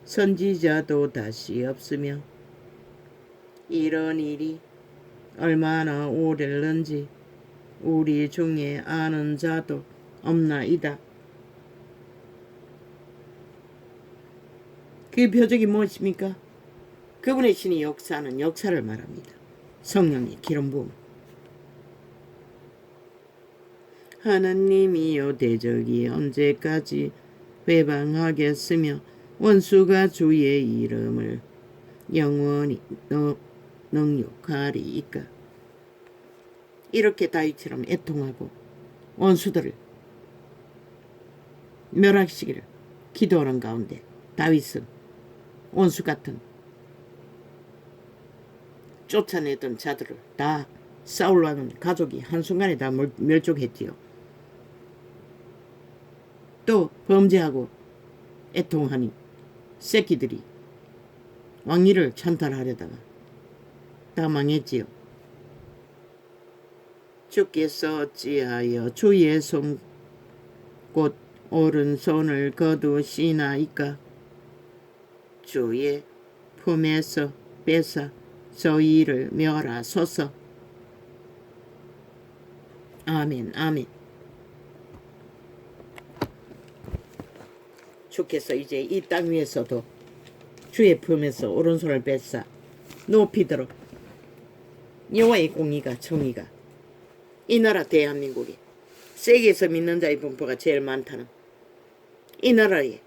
선지자도 다시 없으며 이런 일이 얼마나 오래는지 우리 중에 아는 자도 없나이다. 그 표적이 무엇입니까? 그분의 신이 역사하는 역사를 말합니다. 성령의 기름 부음. 하나님이여 대적이 언제까지 회방하겠으며 원수가 주의 이름을 영원히 능욕하리이까. 이렇게 다윗처럼 애통하고 원수들을 멸하시기를 기도하는 가운데 다윗은 원수 같은 쫓아내던 자들을 다 사울과는 가족이 한순간에 다 멸족했지요. 또 범죄하고 애통하니 새끼들이 왕위를 찬탈하려다가 다 망했지요. 주께서 어찌하여 주의 손 곧 오른손을 거두시나이까. 주의 품에서 뺏어 저희를 멸하소서. 아멘 아멘. 주께서 이제 이 땅 위에서도 주의 품에서 오른손을 뺏어 높이도록 여호와의 공의가 정의가 이 나라 대한민국이 세계에서 믿는 자의 분포가 제일 많다는 이 나라의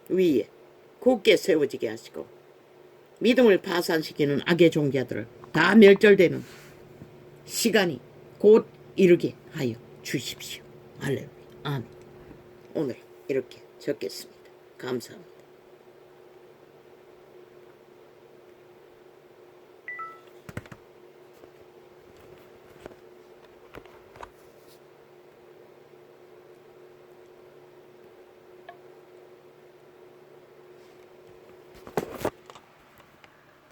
위에 굳게 세워지게 하시고 믿음을 파산시키는 악의 종자들을 다 멸절되는 시간이 곧 이르게 하여 주십시오. 할렐루야. 아멘. 오늘 이렇게 적겠습니다. 감사합니다.